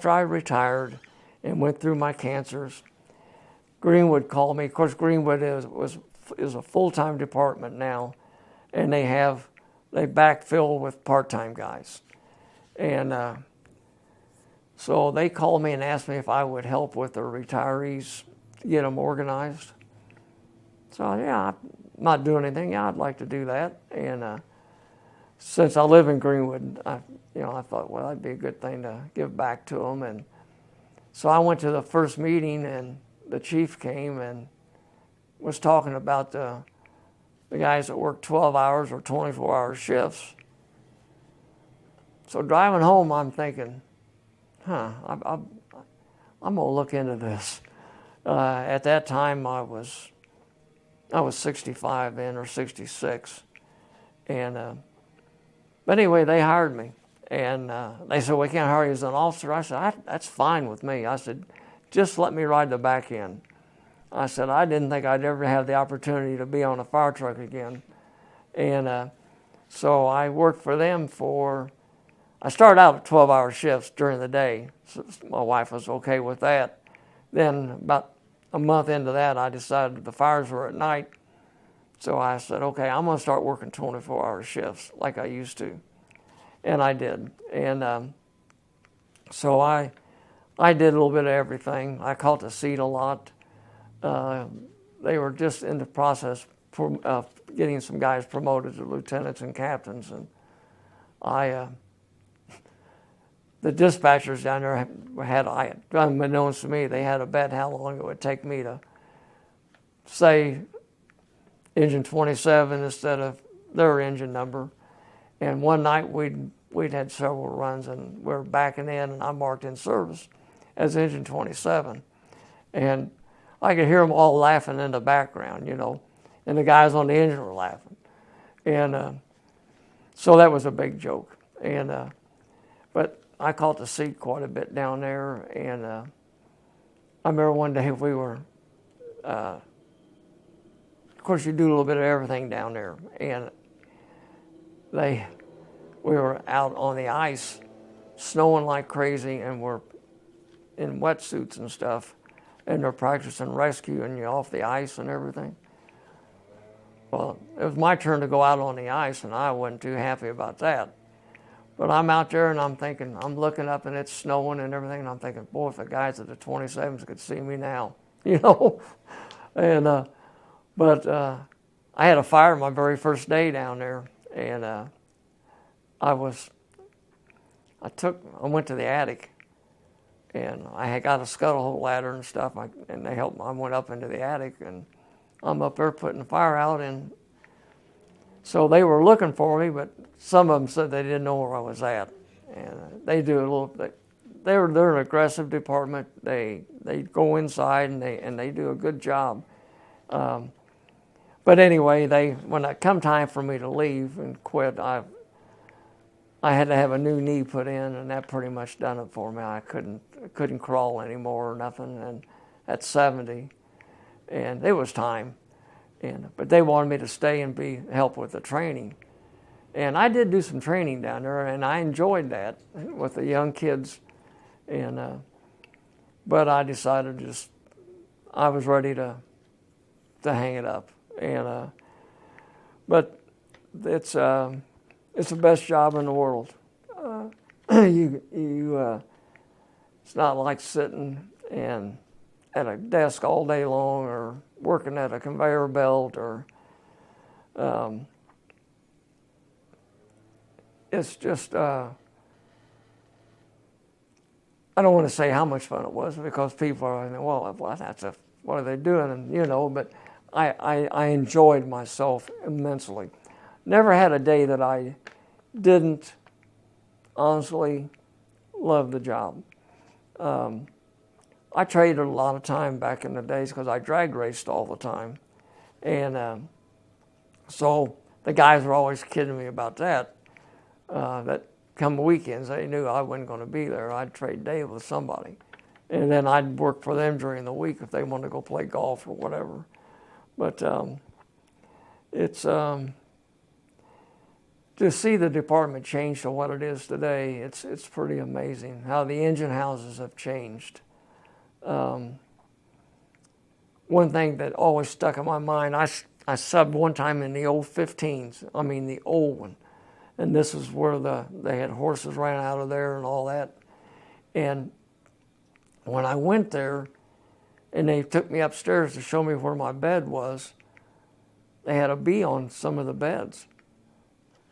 I retired and went through my cancers, Greenwood called me. Of course, Greenwood is a full-time department now, and they backfill with part-time guys. And so they called me and asked me if I would help with the retirees to get them organized. So yeah, I'm not doing anything. Yeah, I'd like to do that. And since I live in Greenwood, I thought, well, that'd be a good thing to give back to them. And so I went to the first meeting, and the chief came and was talking about the guys that work 12 hours or 24-hour shifts. So driving home, I'm thinking, I'm going to look into this. At that time, I was 65 then, or 66. And but anyway, they hired me. And they said, we can't hire you as an officer. I said, that's fine with me. I said, just let me ride the back end. I said, I didn't think I'd ever have the opportunity to be on a fire truck again. And so I worked for them I started out at 12-hour shifts during the day. So my wife was okay with that. Then about a month into that, I decided the fires were at night. So I said, okay, I'm going to start working 24-hour shifts like I used to. And I did. And so I did a little bit of everything. I caught the seat a lot. They were just in the process of getting some guys promoted to lieutenants and captains. And the dispatchers down there unbeknownst to me, they had a bet how long it would take me to say engine 27 instead of their engine number. And one night we'd had several runs, and we were backing in, and I marked in service as engine 27. And I could hear them all laughing in the background, and the guys on the engine were laughing. And so that was a big joke. And but I caught the seat quite a bit down there, and I remember one day we were, of course you do a little bit of everything down there, and we were out on the ice, snowing like crazy, and we're in wetsuits and stuff, and they're practicing rescuing you off the ice and everything. Well, it was my turn to go out on the ice, and I wasn't too happy about that. But I'm out there, and I'm thinking, I'm looking up, and it's snowing and everything, and I'm thinking, boy, if the guys at the 27s could see me now, And but I had a fire my very first day down there, and I went to the attic, and I had got a scuttle hole ladder and stuff, and they helped me. I went up into the attic, and I'm up there putting the fire out, and so they were looking for me, but some of them said they didn't know where I was at. And they do a little. They're an aggressive department. They go inside and they do a good job. But anyway, when it come time for me to leave and quit, I had to have a new knee put in, and that pretty much done it for me. I couldn't crawl anymore or nothing, and at 70, and it was time. But they wanted me to stay and help with the training. And I did do some training down there, and I enjoyed that with the young kids. But I decided I was ready to hang it up. But it's the best job in the world. It's not like sitting at a desk all day long, or working at a conveyor belt, or it's just I don't want to say how much fun it was, because people are like, well, what are they doing? And but I enjoyed myself immensely. Never had a day that I didn't honestly love the job. I traded a lot of time back in the days because I drag raced all the time. And so the guys were always kidding me about that. That come weekends, they knew I wasn't going to be there. I'd trade day with somebody. And then I'd work for them during the week if they wanted to go play golf or whatever. But it's to see the department change to what it is today, it's pretty amazing how the engine houses have changed. One thing that always stuck in my mind, I subbed one time in the old 15s, the old one. And this is where they had horses ran out of there and all that. And when I went there, and they took me upstairs to show me where my bed was, they had a bee on some of the beds.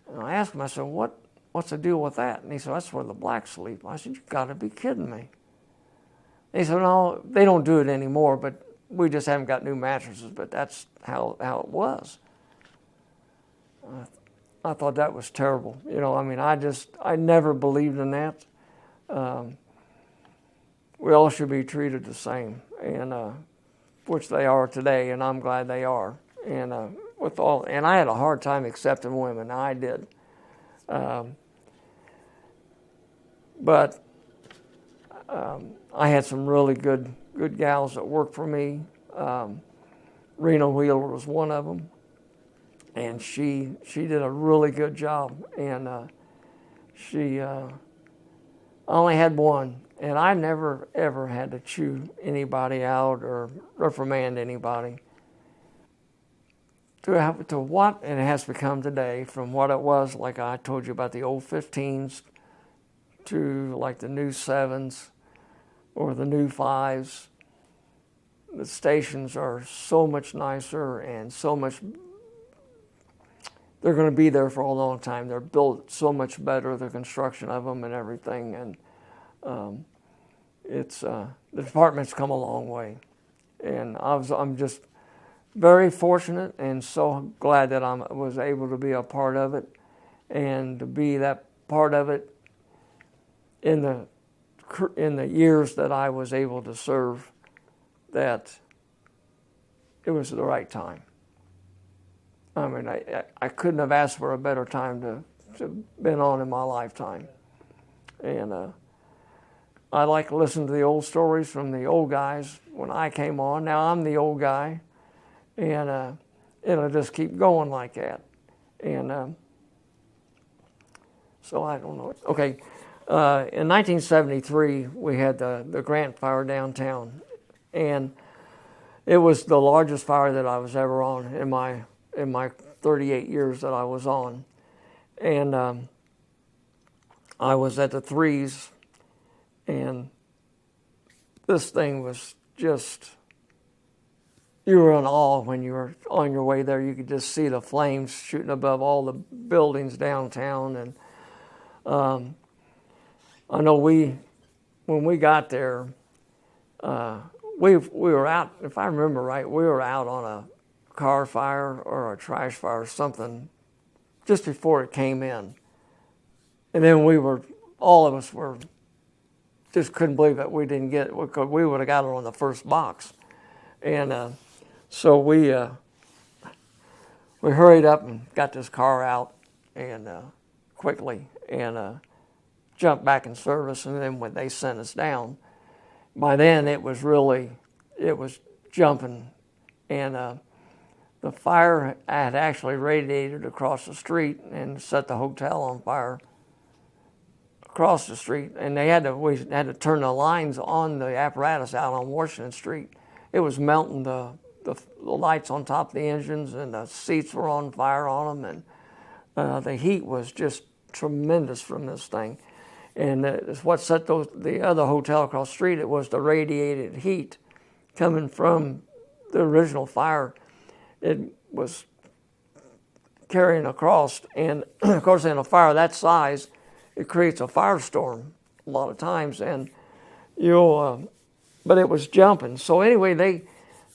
And I asked him, I said, what's the deal with that? And he said, that's where the blacks sleep. I said, you gotta be kidding me. And he said, no, they don't do it anymore, but we just haven't got new mattresses, but that's how it was. I thought that was terrible. I never believed in that. We all should be treated the same, and which they are today, and I'm glad they are. And I had a hard time accepting women. I did, but I had some really good gals that worked for me. Rena Wheeler was one of them, and she did a really good job. And I only had one, and I never ever had to chew anybody out or reprimand anybody. To what it has become today, from what it was, like I told you about the old 15s, to like the new 7s or the new 5s. The stations are so much nicer and so much, they're going to be there for a long time. They're built so much better, the construction of them and everything. And it's the department's come a long way, and I'm just very fortunate and so glad that I was able to be a part of it, and to be that part of it in the years that I was able to serve. That it was the right time. I mean, I couldn't have asked for a better time to been on in my lifetime. And I like to listen to the old stories from the old guys when I came on. Now I'm the old guy, and it'll just keep going like that. And so I don't know. Okay, in 1973 we had the Grant Fire downtown, and it was the largest fire that I was ever on in my 38 years that I was on. And I was at the Threes, and this thing was just, you were in awe when you were on your way there. You could just see the flames shooting above all the buildings downtown. And I know when we got there, we were out, if I remember right, we were out on a car fire or a trash fire or something just before it came in. And then all of us just couldn't believe that we didn't get it, because we would have got it on the first box. And so we hurried up and got this car out and quickly, and jumped back in service. And then when they sent us down, by then it was jumping, and the fire had actually radiated across the street and set the hotel on fire across the street. And we had to turn the lines on the apparatus out on Washington Street. It was melting the lights on top of the engines, and the seats were on fire on them, and the heat was just tremendous from this thing. And it's what set the other hotel across the street. It was the radiated heat coming from the original fire. It was carrying across, and of course, in a fire that size, it creates a firestorm a lot of times, and but it was jumping. So anyway,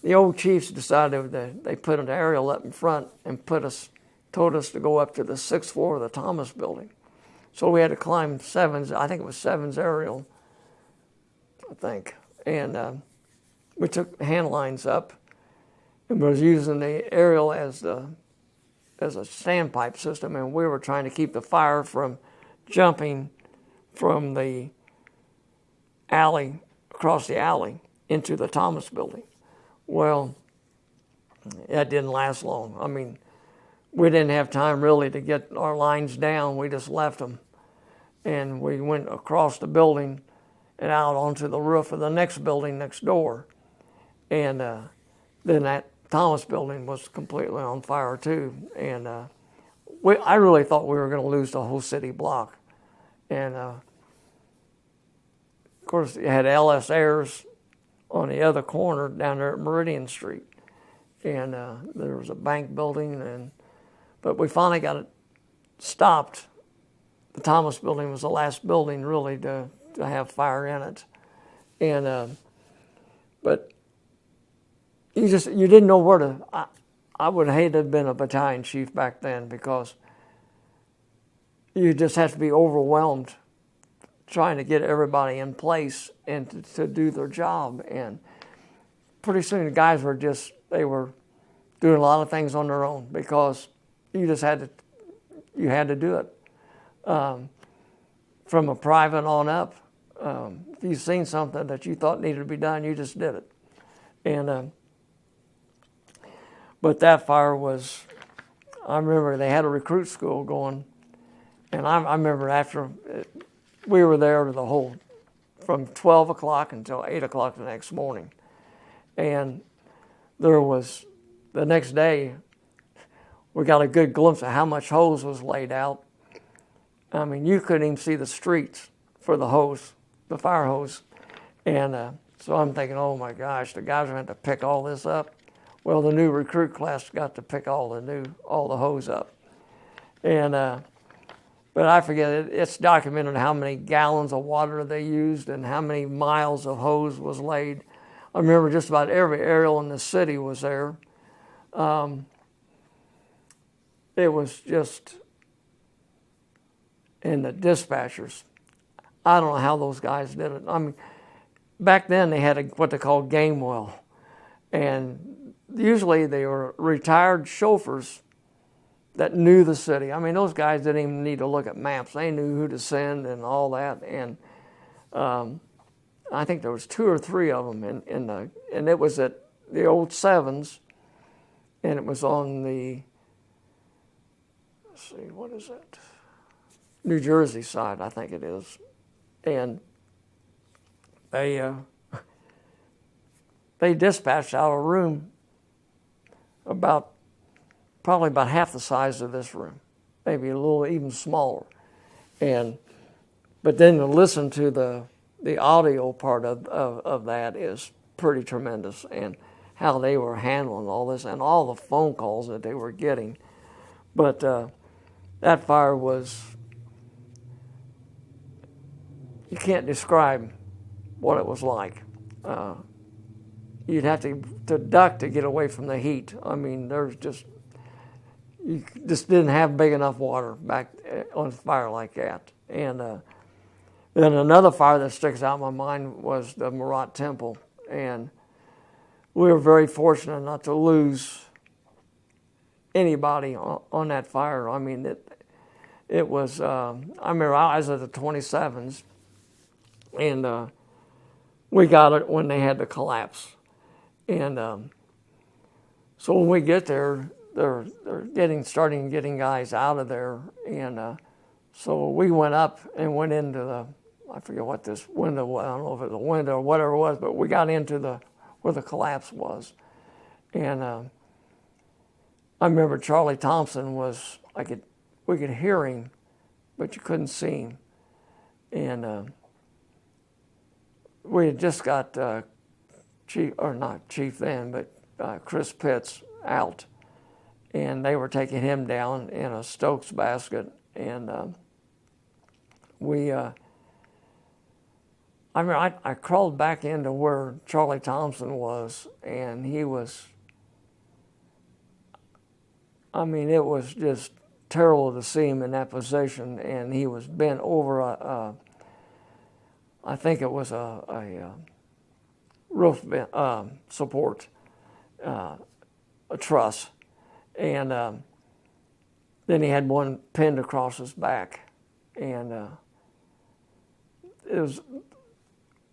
the old chiefs decided that they put an aerial up in front and told us to go up to the 6th floor of the Thomas building. So we had to climb I think it was Seven's aerial, and we took hand lines up, and was using the aerial as a standpipe system, and we were trying to keep the fire from jumping from the alley, across the alley, into the Thomas building. Well, that didn't last long. I mean, we didn't have time really to get our lines down. We just left them, and we went across the building and out onto the roof of the next building next door. And then that Thomas building was completely on fire too. And I really thought we were going to lose the whole city block. And of course, you had LS Ayers on the other corner down there at Meridian Street. And there was a bank building, but we finally got it stopped. The Thomas building was the last building really to have fire in it. And but you didn't know where to. I would hate to have been a battalion chief back then, because you just have to be overwhelmed trying to get everybody in place and to do their job. And pretty soon the guys were doing a lot of things on their own, because you had to do it. From a private on up, if you seen something that you thought needed to be done, you just did it. And but that fire I remember they had a recruit school going, and I remember after we were there from 12 o'clock until 8 o'clock the next morning. And the next day, we got a good glimpse of how much hose was laid out. I mean, you couldn't even see the streets for the fire hose. And so I'm thinking, oh my gosh, the guys are going to have to pick all this up. Well, the new recruit class got to pick all the hose up. And but I forget it. It's documented how many gallons of water they used and how many miles of hose was laid. I remember just about every aerial in the city was there. It was just, and the dispatchers, I don't know how those guys did it. I mean, back then they had what they called game well, and usually they were retired chauffeurs that knew the city. I mean, those guys didn't even need to look at maps. They knew who to send and all that. And I think there was 2 or 3 of them and it was at the old Sevens, and it was on the, let's see, what is it? New Jersey side, I think it is. And they dispatched out a room probably about half the size of this room, maybe a little even smaller. But then to listen to the audio part of that is pretty tremendous, and how they were handling all this and all the phone calls that they were getting. But that fire was, you can't describe what it was like. You'd have to duck to get away from the heat. I mean, you just didn't have big enough water back on a fire like that. And then another fire that sticks out in my mind was the Marat Temple. And we were very fortunate not to lose anybody on that fire. I mean, it was, I remember I was at the 27s, and we got it when they had the collapse. And so when we get there, they're starting getting guys out of there. And so we went up and went into I forget what this window was. I don't know if it was a window or whatever it was, but we got into where the collapse was. And I remember Charlie Thompson was, we could hear him, but you couldn't see him. And we had just got not Chief then, but Chris Pitts out. And they were taking him down in a Stokes basket. And I crawled back into where Charlie Thompson was, and he was, I mean, it was just terrible to see him in that position, and he was bent over I think it was a roof support, a truss, and then he had one pinned across his back, and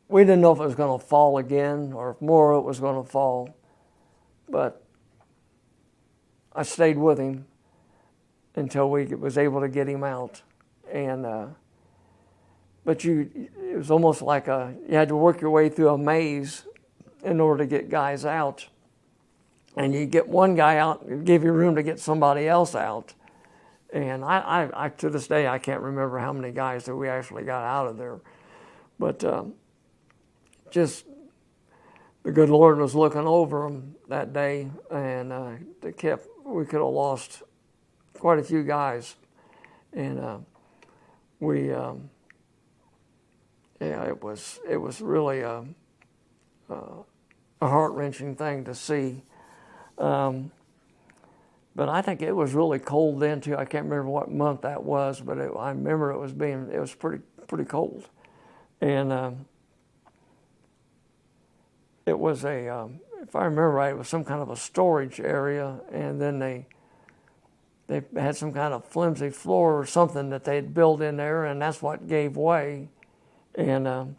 we didn't know if it was going to fall again or if more of it was going to fall, but I stayed with him until we was able to get him out. And but it was almost like you had to work your way through a maze in order to get guys out. And you get one guy out, it gave you room to get somebody else out. And I to this day, I can't remember how many guys that we actually got out of there. But just the good Lord was looking over them that day, and we could have lost quite a few guys. And it was really a heart-wrenching thing to see. But I think it was really cold then too. I can't remember what month that was, but I remember it was pretty cold, and it was if I remember right, it was some kind of a storage area, and then they had some kind of flimsy floor or something that they'd built in there, and that's what gave way, and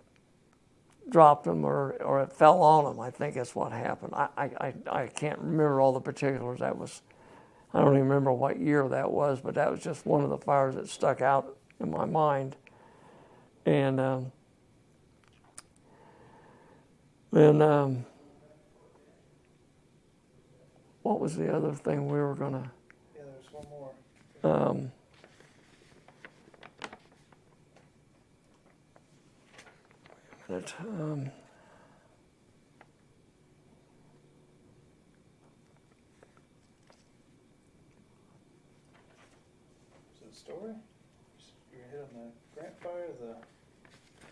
dropped them or it fell on them. I think that's what happened. I can't remember all the particulars. I don't even remember what year that was, but that was just one of the fires that stuck out in my mind. And then what was the other thing we were going to... Yeah, there's one more. Is it a story? You were hit on the Grant fire,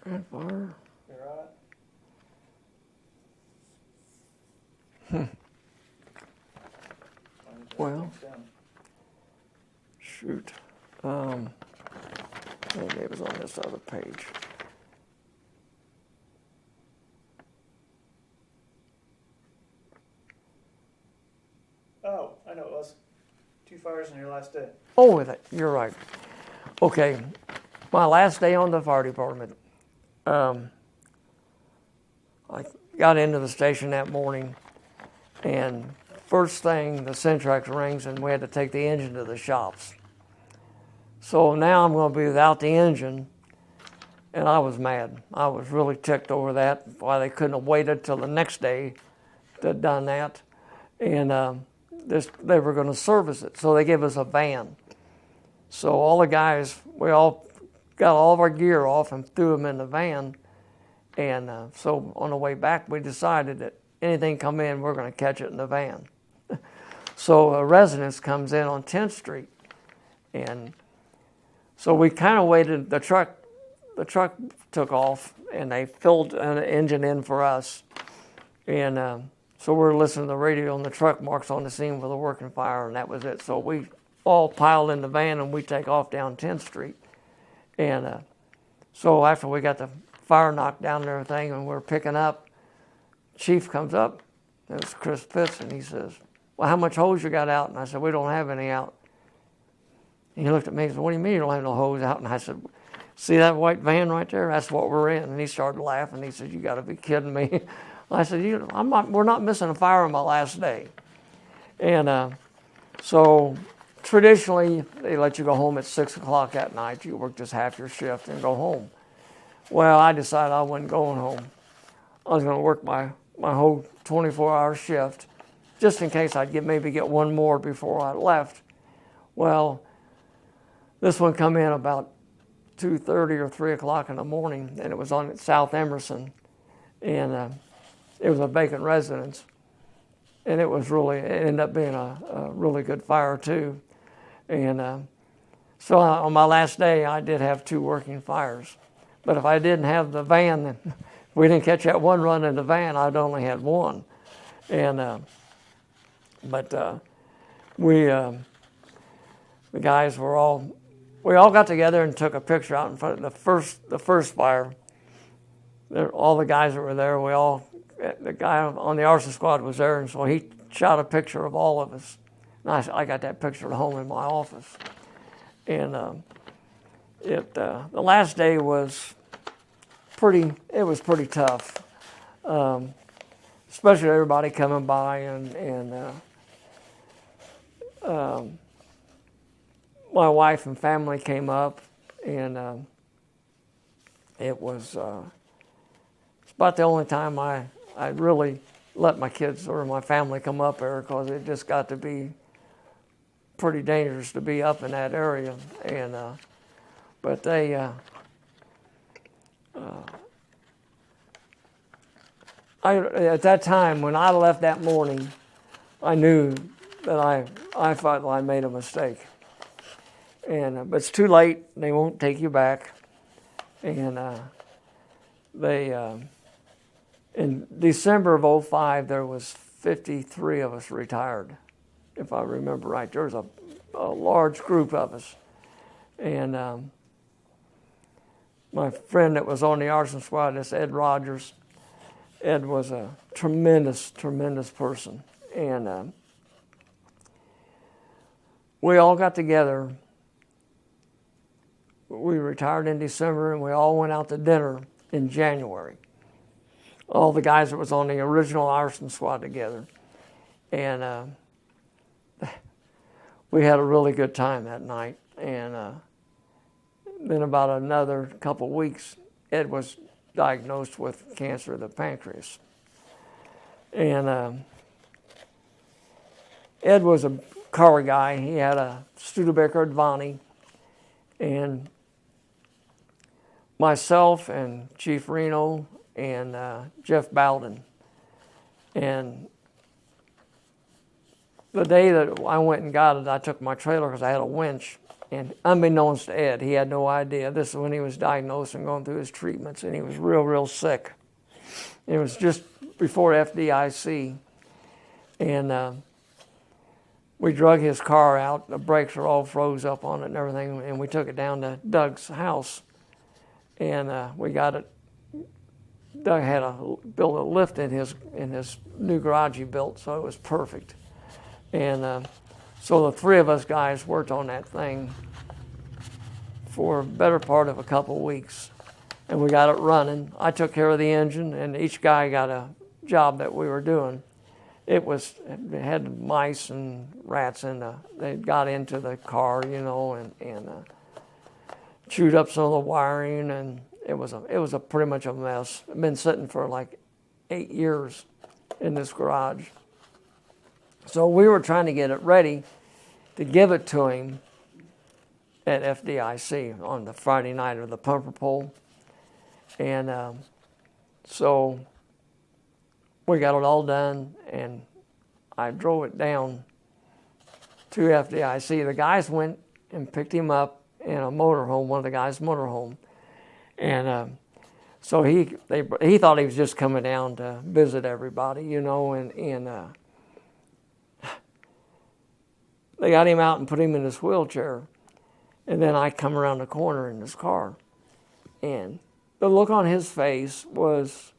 Grant fire. the riot? Well, shoot. Maybe it was on this other page. Oh, I know it was. 2 fires on your last day. Oh, with it. You're right. Okay, my last day on the fire department. I got into the station that morning, and first thing the Centrex rings, and we had to take the engine to the shops. So now I'm going to be without the engine, and I was mad. I was really ticked over that, why they couldn't have waited till the next day to have done that. And they were going to service it, so they gave us a van. So all the guys, we all got all of our gear off and threw them in the van. And so on the way back, we decided that anything come in, we're going to catch it in the van. So a residence comes in on 10th Street, and so we kind of waited. The truck took off, and they filled an engine in for us. And so we're listening to the radio, and the truck marks on the scene with a working fire, and that was it. So we all piled in the van, and we take off down 10th Street. And so after we got the fire knocked down and everything, and we're picking up, Chief comes up, it was Chris Pitts, and he says, well, how much hose you got out? And I said, we don't have any out. And he looked at me and said, what do you mean you don't have no hose out? And I said, see that white van right there? That's what we're in. And he started laughing. He said, you got to be kidding me. I said, we're not missing a fire on my last day. And so traditionally, they let you go home at 6 o'clock at night. You work just half your shift and go home. Well, I decided I wasn't going home. I was going to work my whole 24-hour shift, just in case I'd maybe get one more before I left. Well, this one come in about 2:30 or 3 o'clock in the morning, and it was on South Emerson, and it was a vacant residence, and it ended up being a really good fire too. And so on my last day, I did have 2 working fires. But if I didn't have the van, then we didn't catch that one run in the van, I'd only had 1. And the guys we all got together and took a picture out in front of the first fire. All the guys that were there, the guy on the arson squad was there, and so he shot a picture of all of us. And I got that picture at home in my office. And the last day was pretty tough, especially everybody coming by, and my wife and family came up, and it was it's about the only time I really let my kids or my family come up there, because it just got to be pretty dangerous to be up in that area. And but they at that time, when I left that morning, I knew that I thought I made a mistake. And but it's too late. They won't take you back. And in December of 2005, there was 53 of us retired, if I remember right. There was a large group of us. And my friend that was on the arson squad, this Ed Rogers, Ed was a tremendous person. And we all got together. We retired in December, and we all went out to dinner in January. All the guys that was on the original arson squad together. And we had a really good time that night. And then about another couple of weeks, Ed was diagnosed with cancer of the pancreas. And Ed was a car guy. He had a Studebaker Advani. And myself and Chief Reno and Jeff Bowden. And the day that I went and got it, I took my trailer because I had a winch, And unbeknownst to Ed, he had no idea. This is when he was diagnosed and going through his treatments, and he was real, real sick. It was just before FDIC. And we drug his car out. The brakes were all froze up on it and everything. And we took it down to Doug's house. And we got it. Doug had built a lift in his new garage he built, so it was perfect. And so the three of us guys worked on that thing for a better part of a couple of weeks. And we got it running. I took care of the engine, and each guy got a job that we were doing. It had mice and rats in they got into the car, and chewed up some of the wiring, and it was a pretty much a mess. I've been sitting for like 8 years in this garage. So we were trying to get it ready to give it to him at FDIC on the Friday night of the pumper pull. And so we got it all done, and I drove it down to FDIC. The guys went and picked him up in a motorhome, one of the guys' motorhome. And so he thought he was just coming down to visit everybody, and they got him out and put him in his wheelchair. And then I come around the corner in his car. And the look on his face was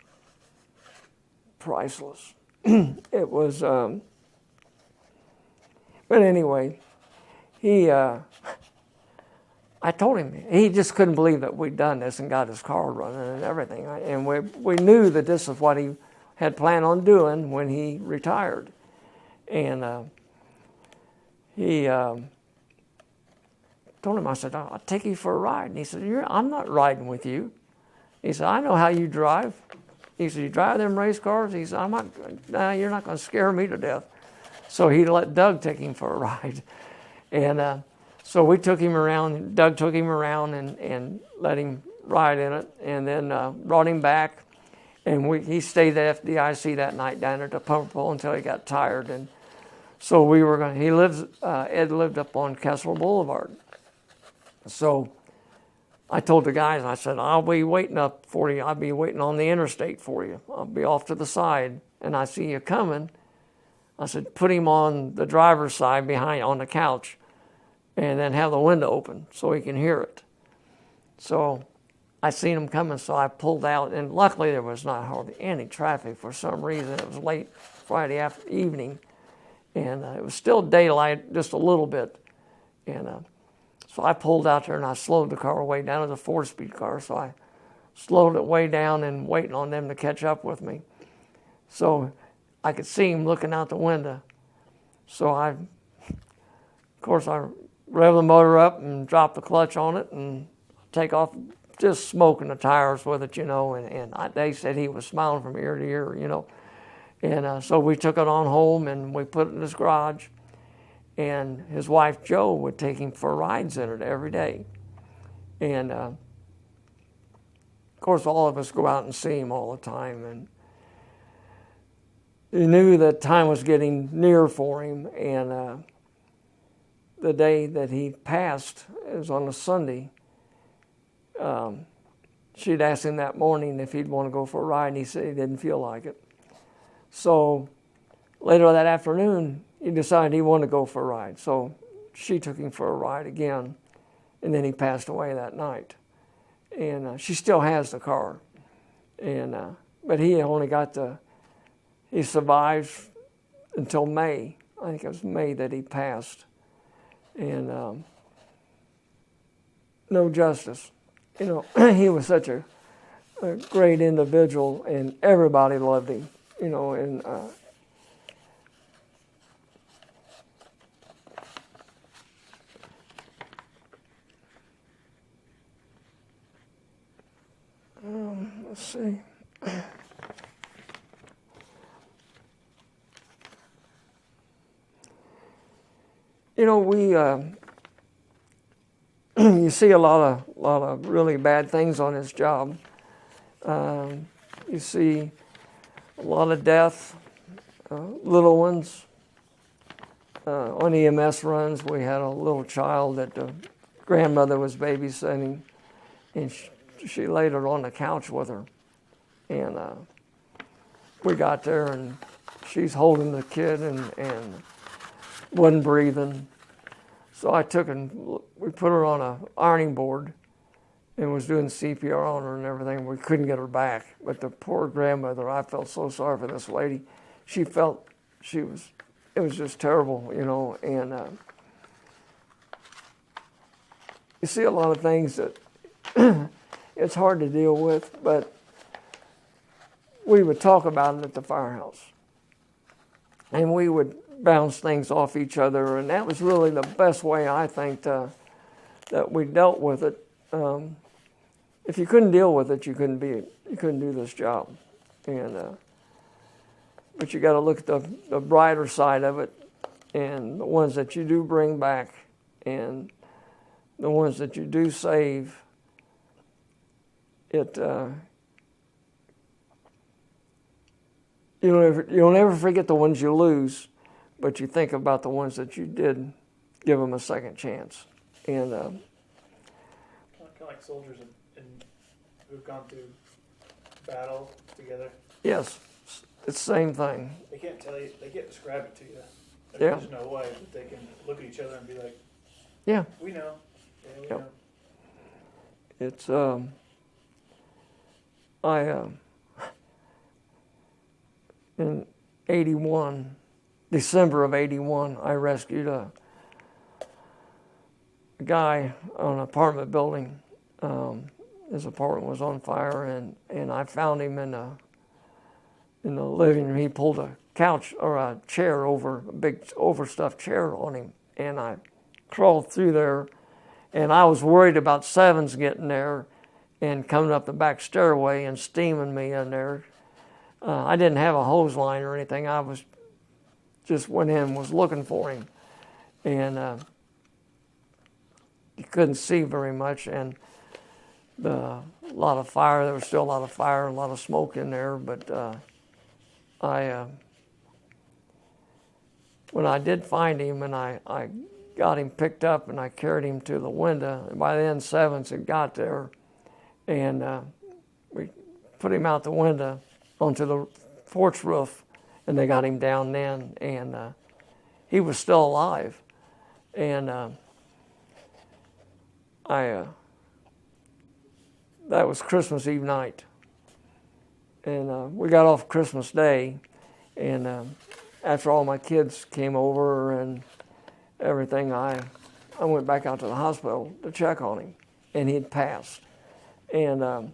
priceless. It was, but anyway, I told him, he just couldn't believe that we'd done this and got his car running and everything. And we knew that this is what he had planned on doing when he retired. And he told him, I said, I'll take you for a ride. And he said, I'm not riding with you. He said, I know how you drive. He said, you drive them race cars? He said, you're not going to scare me to death. So he let Doug take him for a ride. And so we took him around. Doug took him around and let him ride in it, and then brought him back. And he stayed at FDIC that night down at the pumper pull until he got tired. And so Ed lived up on Kessler Boulevard. So I told the guys, I said, I'll be waiting up for you. I'll be waiting on the interstate for you. I'll be off to the side, and I see you coming. I said, put him on the driver's side behind on the couch, and then have the window open so he can hear it. So I seen him coming, so I pulled out, and luckily there was not hardly any traffic for some reason. It was late Friday evening, and it was still daylight just a little bit. And so I pulled out there and I slowed the car way down. It was a 4-speed car, so I slowed it way down and waiting on them to catch up with me. So I could see him looking out the window. So of course, I rev the motor up and drop the clutch on it and take off, just smoking the tires with it, they said he was smiling from ear to ear, And so we took it on home and we put it in his garage. And his wife, Jo, would take him for rides in it every day. And, of course, all of us go out and see him all the time. And he knew that time was getting near for him. And the day that he passed, it was on a Sunday, she'd asked him that morning if he'd want to go for a ride, and he said he didn't feel like it. So later that afternoon, he decided he wanted to go for a ride. So she took him for a ride again, and then he passed away that night. And she still has the car. And but he only he survived until May. I think it was May that he passed. And no justice. He was such a great individual, and everybody loved him, and let's see. We you see a lot of really bad things on his job. You see a lot of death, little ones. On EMS runs, we had a little child that grandmother was babysitting, and she laid her on the couch with her. And we got there, and she's holding the kid and wasn't breathing. So I took and we put her on a ironing board and was doing CPR on her and everything. We couldn't get her back. But the poor grandmother, I felt so sorry for this lady. It was just terrible, you know. And you see a lot of things that it's hard to deal with, but we would talk about it at the firehouse. And we would bounce things off each other, and that was really the best way, I think, that we dealt with it. If you couldn't deal with it, you couldn't do this job. And but you got to look at the brighter side of it, and the ones that you do bring back, and the ones that you do save. You'll never forget the ones you lose, but you think about the ones that you did give them a second chance. And kind of like soldiers who've gone through battle together. Yes, it's the same thing. They can't tell you. They can't describe it to you. Yeah. There's no way, but they can look at each other and be like, Yeah. "We know." Yeah, we Yep. know. It's in '81, December of '81, I rescued a guy on an apartment building. His apartment was on fire, and I found him in the living room. He pulled a couch or a chair over, a big overstuffed chair on him, and I crawled through there, and I was worried about Sevens getting there and coming up the back stairway and steaming me in there. I didn't have a hose line or anything. I was just went in and was looking for him, and you couldn't see very much, and a lot of fire. There was still a lot of fire, a lot of smoke in there. But when I did find him, and I got him picked up, and I carried him to the window. And by then, Sevens had got there, and we put him out the window onto the porch roof, and they got him down then, and he was still alive. And that was Christmas Eve night, and we got off Christmas Day, and after all my kids came over and everything, I went back out to the hospital to check on him, and he'd passed. And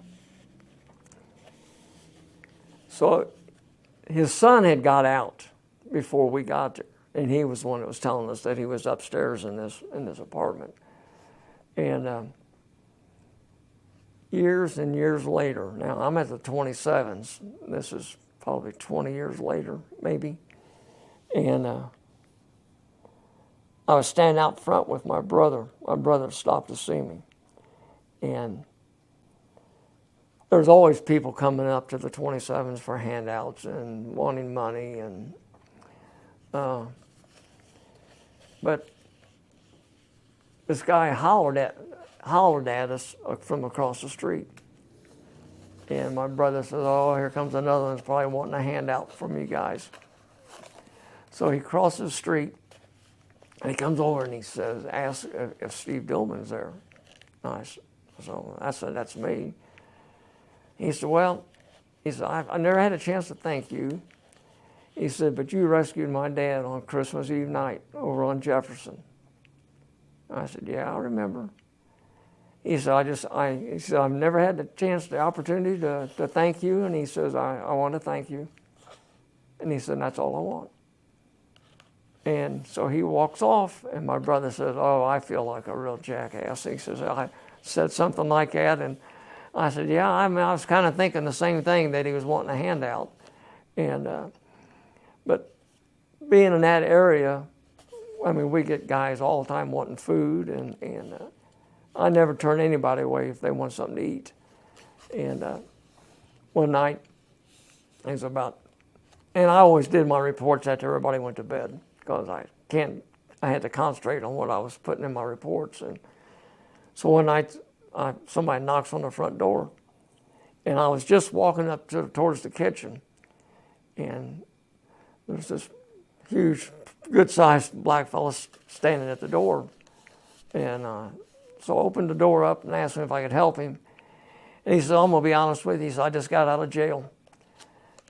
so his son had got out before we got there, and he was the one that was telling us that he was upstairs in this apartment. And years and years later, now I'm at the 27s. This is probably 20 years later, maybe. And I was standing out front with my brother. My brother stopped to see me. And there's always people coming up to the 27s for handouts and wanting money. And but this guy hollered at us from across the street. And my brother says, "Oh, here comes another one that's probably wanting a handout from you guys." So he crosses the street, and he comes over and he says, "Ask if Steve Dillman's there." So I said, "That's me." He said, "Well," he said, I never had a chance to thank you." He said, "But you rescued my dad on Christmas Eve night over on Jefferson." I said, "Yeah, I remember." He said, he said, "I've never had the opportunity to thank you." And he says, I want to thank you. And he said, "That's all I want." And so he walks off, and my brother says, "Oh, I feel like a real jackass." He says, "I said something like that." And I said, "Yeah, I was kind of thinking the same thing, that he was wanting a handout." And but being in that area, I mean, we get guys all the time wanting food, and I never turn anybody away if they want something to eat. And one night, it was about, and I always did my reports after everybody went to bed, because I had to concentrate on what I was putting in my reports. And So one night, somebody knocks on the front door, and I was just walking up towards the kitchen, and there's this huge, good-sized black fella standing at the door. And so I opened the door up and asked him if I could help him. And he said, I'm going to be honest with you. He said, I just got out of jail.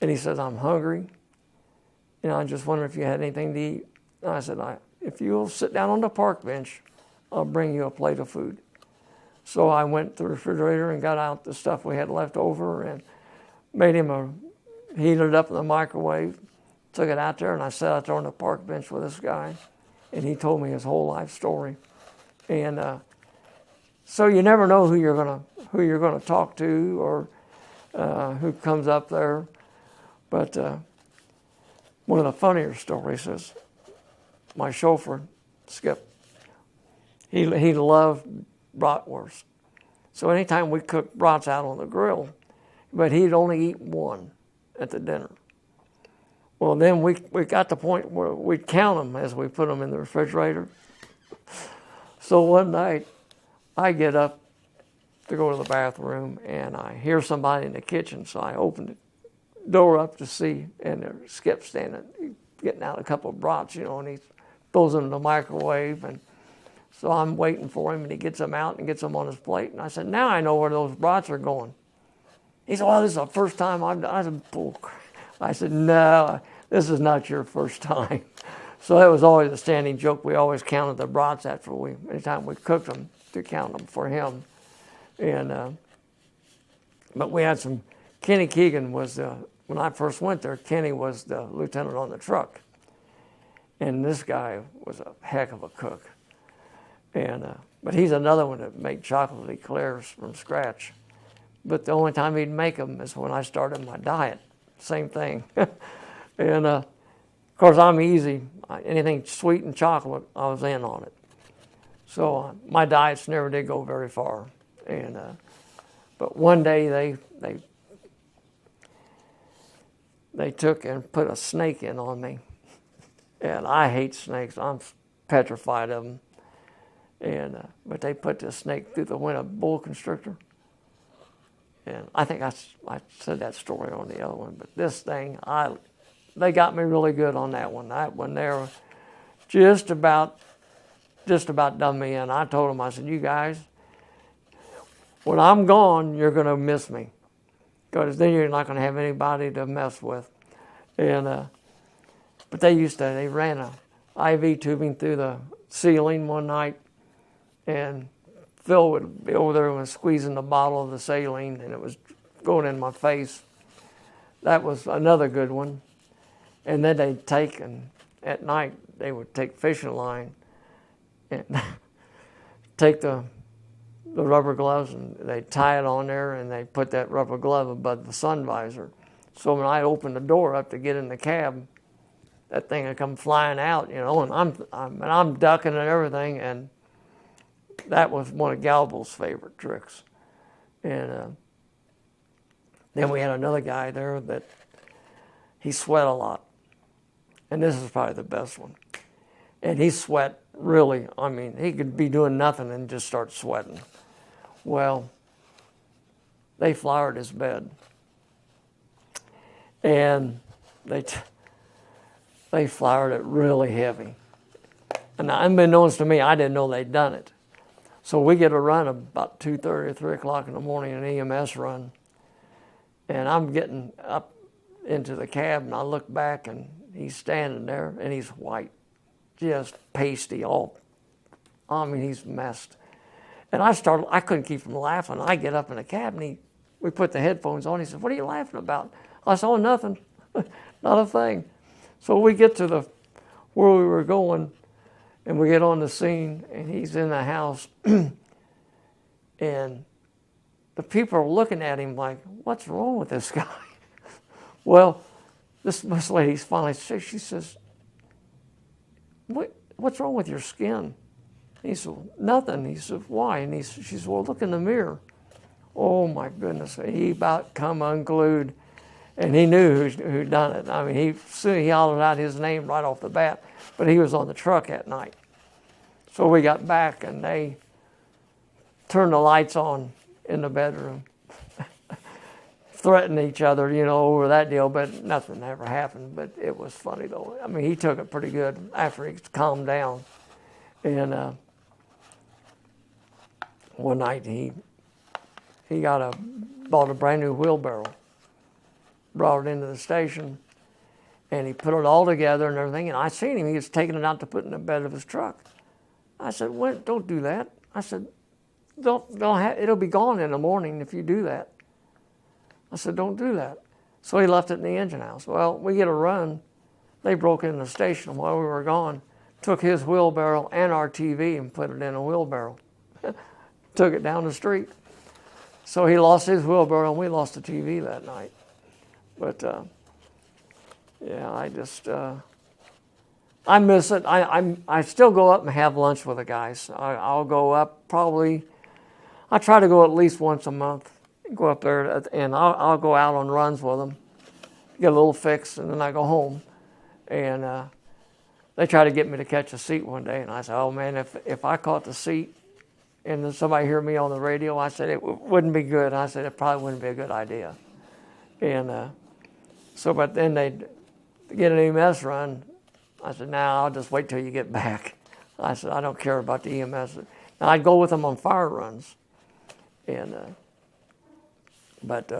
And he says, I'm hungry. And I just wonder if you had anything to eat. And I said, if you'll sit down on the park bench, I'll bring you a plate of food. So I went to the refrigerator and got out the stuff we had left over and made him heated it up in the microwave, took it out there, and I sat out there on the park bench with this guy. And he told me his whole life story. And so you never know who you're gonna talk to or who comes up there. But one of the funnier stories is my chauffeur, Skip. He loved bratwurst. So anytime we cooked brats out on the grill, but he'd only eat one at the dinner. Well, then we got to the point where we'd count them as we put them in the refrigerator. So one night, I get up to go to the bathroom, and I hear somebody in the kitchen, so I opened the door up to see, and there's Skip standing, getting out a couple of brats, and he throws them in the microwave, and so I'm waiting for him, and he gets them out and gets them on his plate, and I said, now I know where those brats are going. He said, well, this is the first time I've done. I said, bull crap. I said, no, this is not your first time. So that was always a standing joke. We always counted the brats anytime we cooked them, to count them for him. And but we had Kenny Keegan was, when I first went there, Kenny was the lieutenant on the truck. And this guy was a heck of a cook. And but he's another one that made chocolate eclairs from scratch. But the only time he'd make them is when I started my diet. Same thing. And of course, I'm easy. Anything sweet and chocolate, I was in on it. So my diets never did go very far. And but one day they took and put a snake in on me. And I hate snakes. I'm petrified of them. And but they put this snake through the window, boa constrictor. And I think I said that story on the other one. But this thing, they got me really good on that one. That one there, just about done me in. I told them, I said, you guys, when I'm gone, you're going to miss me, because then you're not going to have anybody to mess with. And but they ran a IV tubing through the ceiling one night, and Phil would be over there and was squeezing the bottle of the saline, and it was going in my face. That was another good one. And then they'd take, and at night, they would take fishing line and take the rubber gloves, and they'd tie it on there, and they'd put that rubber glove above the sun visor. So when I opened the door up to get in the cab, that thing would come flying out, and I'm ducking and everything, and that was one of Galbo's favorite tricks. And then we had another guy there that he sweat a lot. And this is probably the best one. And he sweat really, he could be doing nothing and just start sweating. Well, they floured his bed. And they floured it really heavy. And unbeknownst to me, I didn't know they'd done it. So we get a run about 2:30 or 3 o'clock in the morning, an EMS run. And I'm getting up into the cab, and I look back, and he's standing there, and he's white, just pasty, he's messed. And I couldn't keep from laughing. I get up in the cab, and we put the headphones on. He said, what are you laughing about? I said, oh, nothing, not a thing. So we get to where we were going, and we get on the scene, and he's in the house, and the people are looking at him like, what's wrong with this guy? Well, this lady's finally, she says, what's wrong with your skin? He said, nothing. He said, why? And she said, well, look in the mirror. Oh, my goodness. He about come unglued. And he knew who'd done it. He hollered out his name right off the bat, but he was on the truck at night. So we got back, and they turn the lights on in the bedroom. Threaten each other, over that deal, but nothing ever happened. But it was funny, though. I mean, he took it pretty good after he calmed down. And one night he bought a brand new wheelbarrow, brought it into the station, and he put it all together and everything. And I seen him; he was taking it out to put in the bed of his truck. I said, "Well, don't do that." I said, "It'll be gone in the morning if you do that." I said, "Don't do that." So he left it in the engine house. Well, we get a run. They broke in the station while we were gone, took his wheelbarrow and our TV and put it in a wheelbarrow. Took it down the street. So he lost his wheelbarrow and we lost the TV that night. But yeah, I miss it. I still go up and have lunch with the guys. I'll go up probably. I try to go at least once a month. Go up there and I'll go out on runs with them, get a little fix, and then I go home. And they try to get me to catch a seat one day, and I said, "Oh man, if I caught the seat and then somebody heard me on the radio," I said, "it wouldn't be good." I said, "It probably wouldn't be a good idea." And but then they'd get an EMS run. I said, "Nah, I'll just wait till you get back." I said, "I don't care about the EMS." Now I'd go with them on fire runs, and but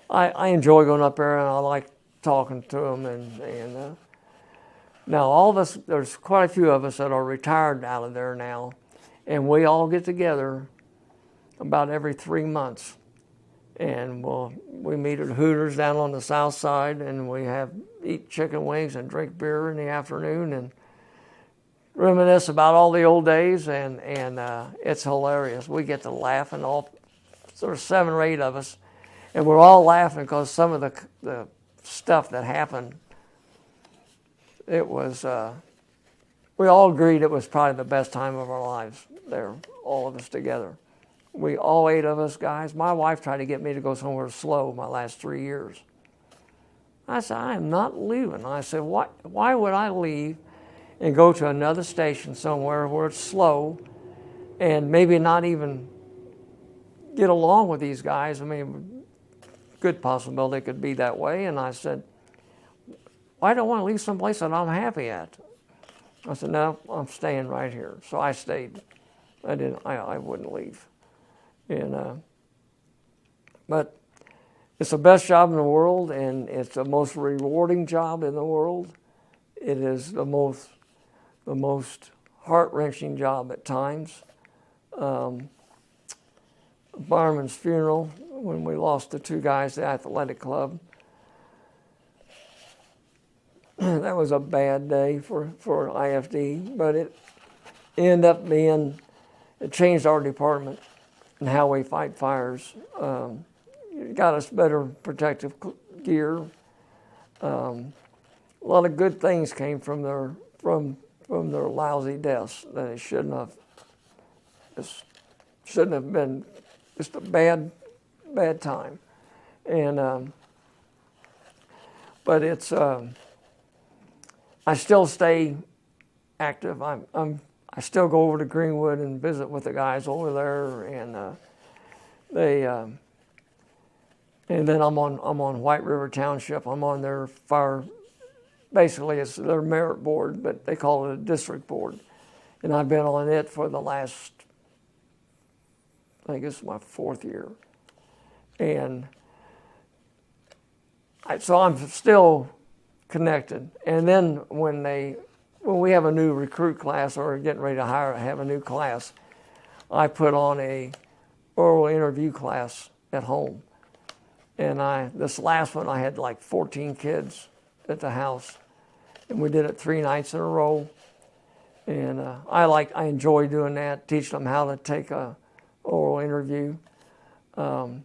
I enjoy going up there, and I like talking to them. And now all of us, there's quite a few of us that are retired out of there now, and we all get together about every 3 months, and we meet at Hooters down on the south side, and we eat chicken wings and drink beer in the afternoon and reminisce about all the old days, and it's hilarious. We get to laugh, and there's 7 or 8 of us, and we're all laughing because some of the stuff that happened, it was, we all agreed it was probably the best time of our lives there, all of us together. All 8 of us guys. My wife tried to get me to go somewhere slow my last 3 years. I said, "I am not leaving." I said, why would I leave and go to another station somewhere where it's slow and maybe not even get along with these guys? I mean, good possibility it could be that way. And I said, "I don't want to leave someplace that I'm happy at." I said, "No, I'm staying right here." So I stayed. I wouldn't leave. And but it's the best job in the world, and it's the most rewarding job in the world. It is the most heart-wrenching job at times. Fireman's funeral, when we lost the 2 guys at the athletic club, that was a bad day for IFD, but it ended up it changed our department and how we fight fires. It got us better protective gear. A lot of good things came from their lousy deaths that it shouldn't have been. Just a bad time. And but it's I still stay active. I still go over to Greenwood and visit with the guys over there, and and then I'm on White River Township. I'm on their fire. Basically, it's their merit board, but they call it a district board, and I've been on it for the last, I think it's my 4th year. And so I'm still connected. And then when we have a new recruit class or getting ready to have a new class, I put on a oral interview class at home. And this last one, I had like 14 kids at the house. And we did it 3 nights in a row. And I enjoy doing that, teaching them how to take a oral interview. And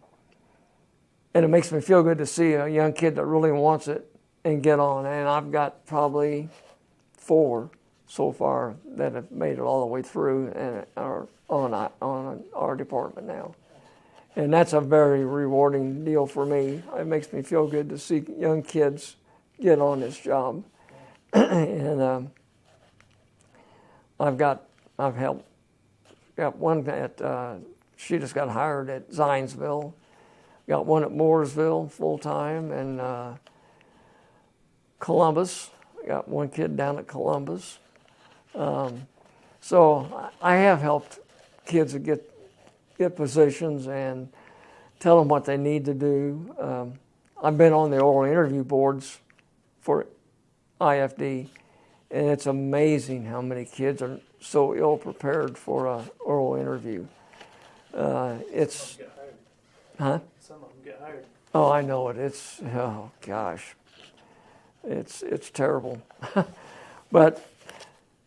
it makes me feel good to see a young kid that really wants it and get on. And I've got probably 4 so far that have made it all the way through and are on our department now. And that's a very rewarding deal for me. It makes me feel good to see young kids get on this job. And I've got one at she just got hired at Zionsville. Got one at Mooresville full time, and Columbus. Got one kid down at Columbus. So I have helped kids to get positions and tell them what they need to do. I've been on the oral interview boards for IFD, and it's amazing how many kids are so ill prepared for an oral interview. It's, Get hired. huh? Some of them get hired. Oh, I know it. It's, oh gosh, it's terrible. But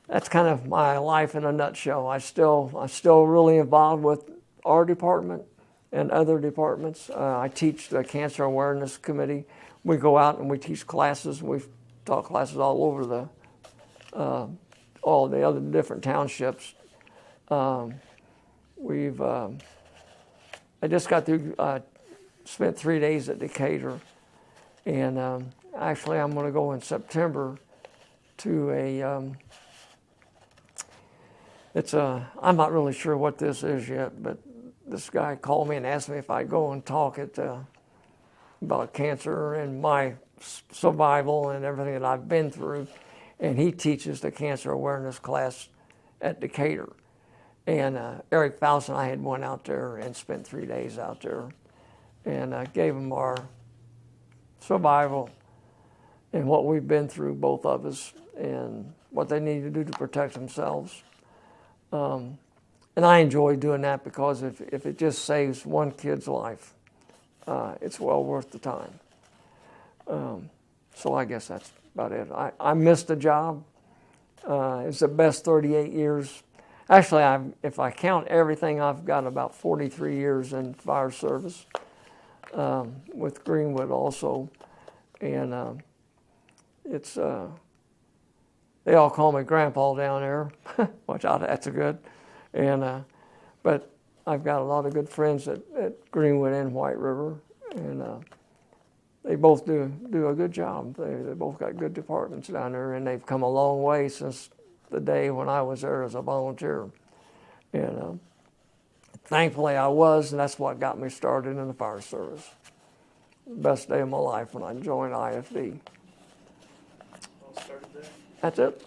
that's kind of my life in a nutshell. I'm still really involved with our department and other departments. I teach the Cancer Awareness Committee. We go out and we teach classes. We've taught classes all over all the other different townships. I just got through, spent 3 days at Decatur, and actually I'm going to go in September to I'm not really sure what this is yet, but this guy called me and asked me if I'd go and talk about cancer and my survival and everything that I've been through. And he teaches the cancer awareness class at Decatur. And Eric Faust and I had went out there and spent 3 days out there, and gave them our survival and what we've been through, both of us, and what they need to do to protect themselves. And I enjoy doing that because if it just saves one kid's life, it's well worth the time. So I guess that's about it. I missed the job. It's the best 38 years. Actually, if I count everything, I've got about 43 years in fire service with Greenwood also. And they all call me Grandpa down there, which that's good. And but I've got a lot of good friends at Greenwood and White River, and they both do a good job. They both got good departments down there, and they've come a long way since the day when I was there as a volunteer. And thankfully I was, and that's what got me started in the fire service. Best day of my life when I joined IFD. All started there. That's it.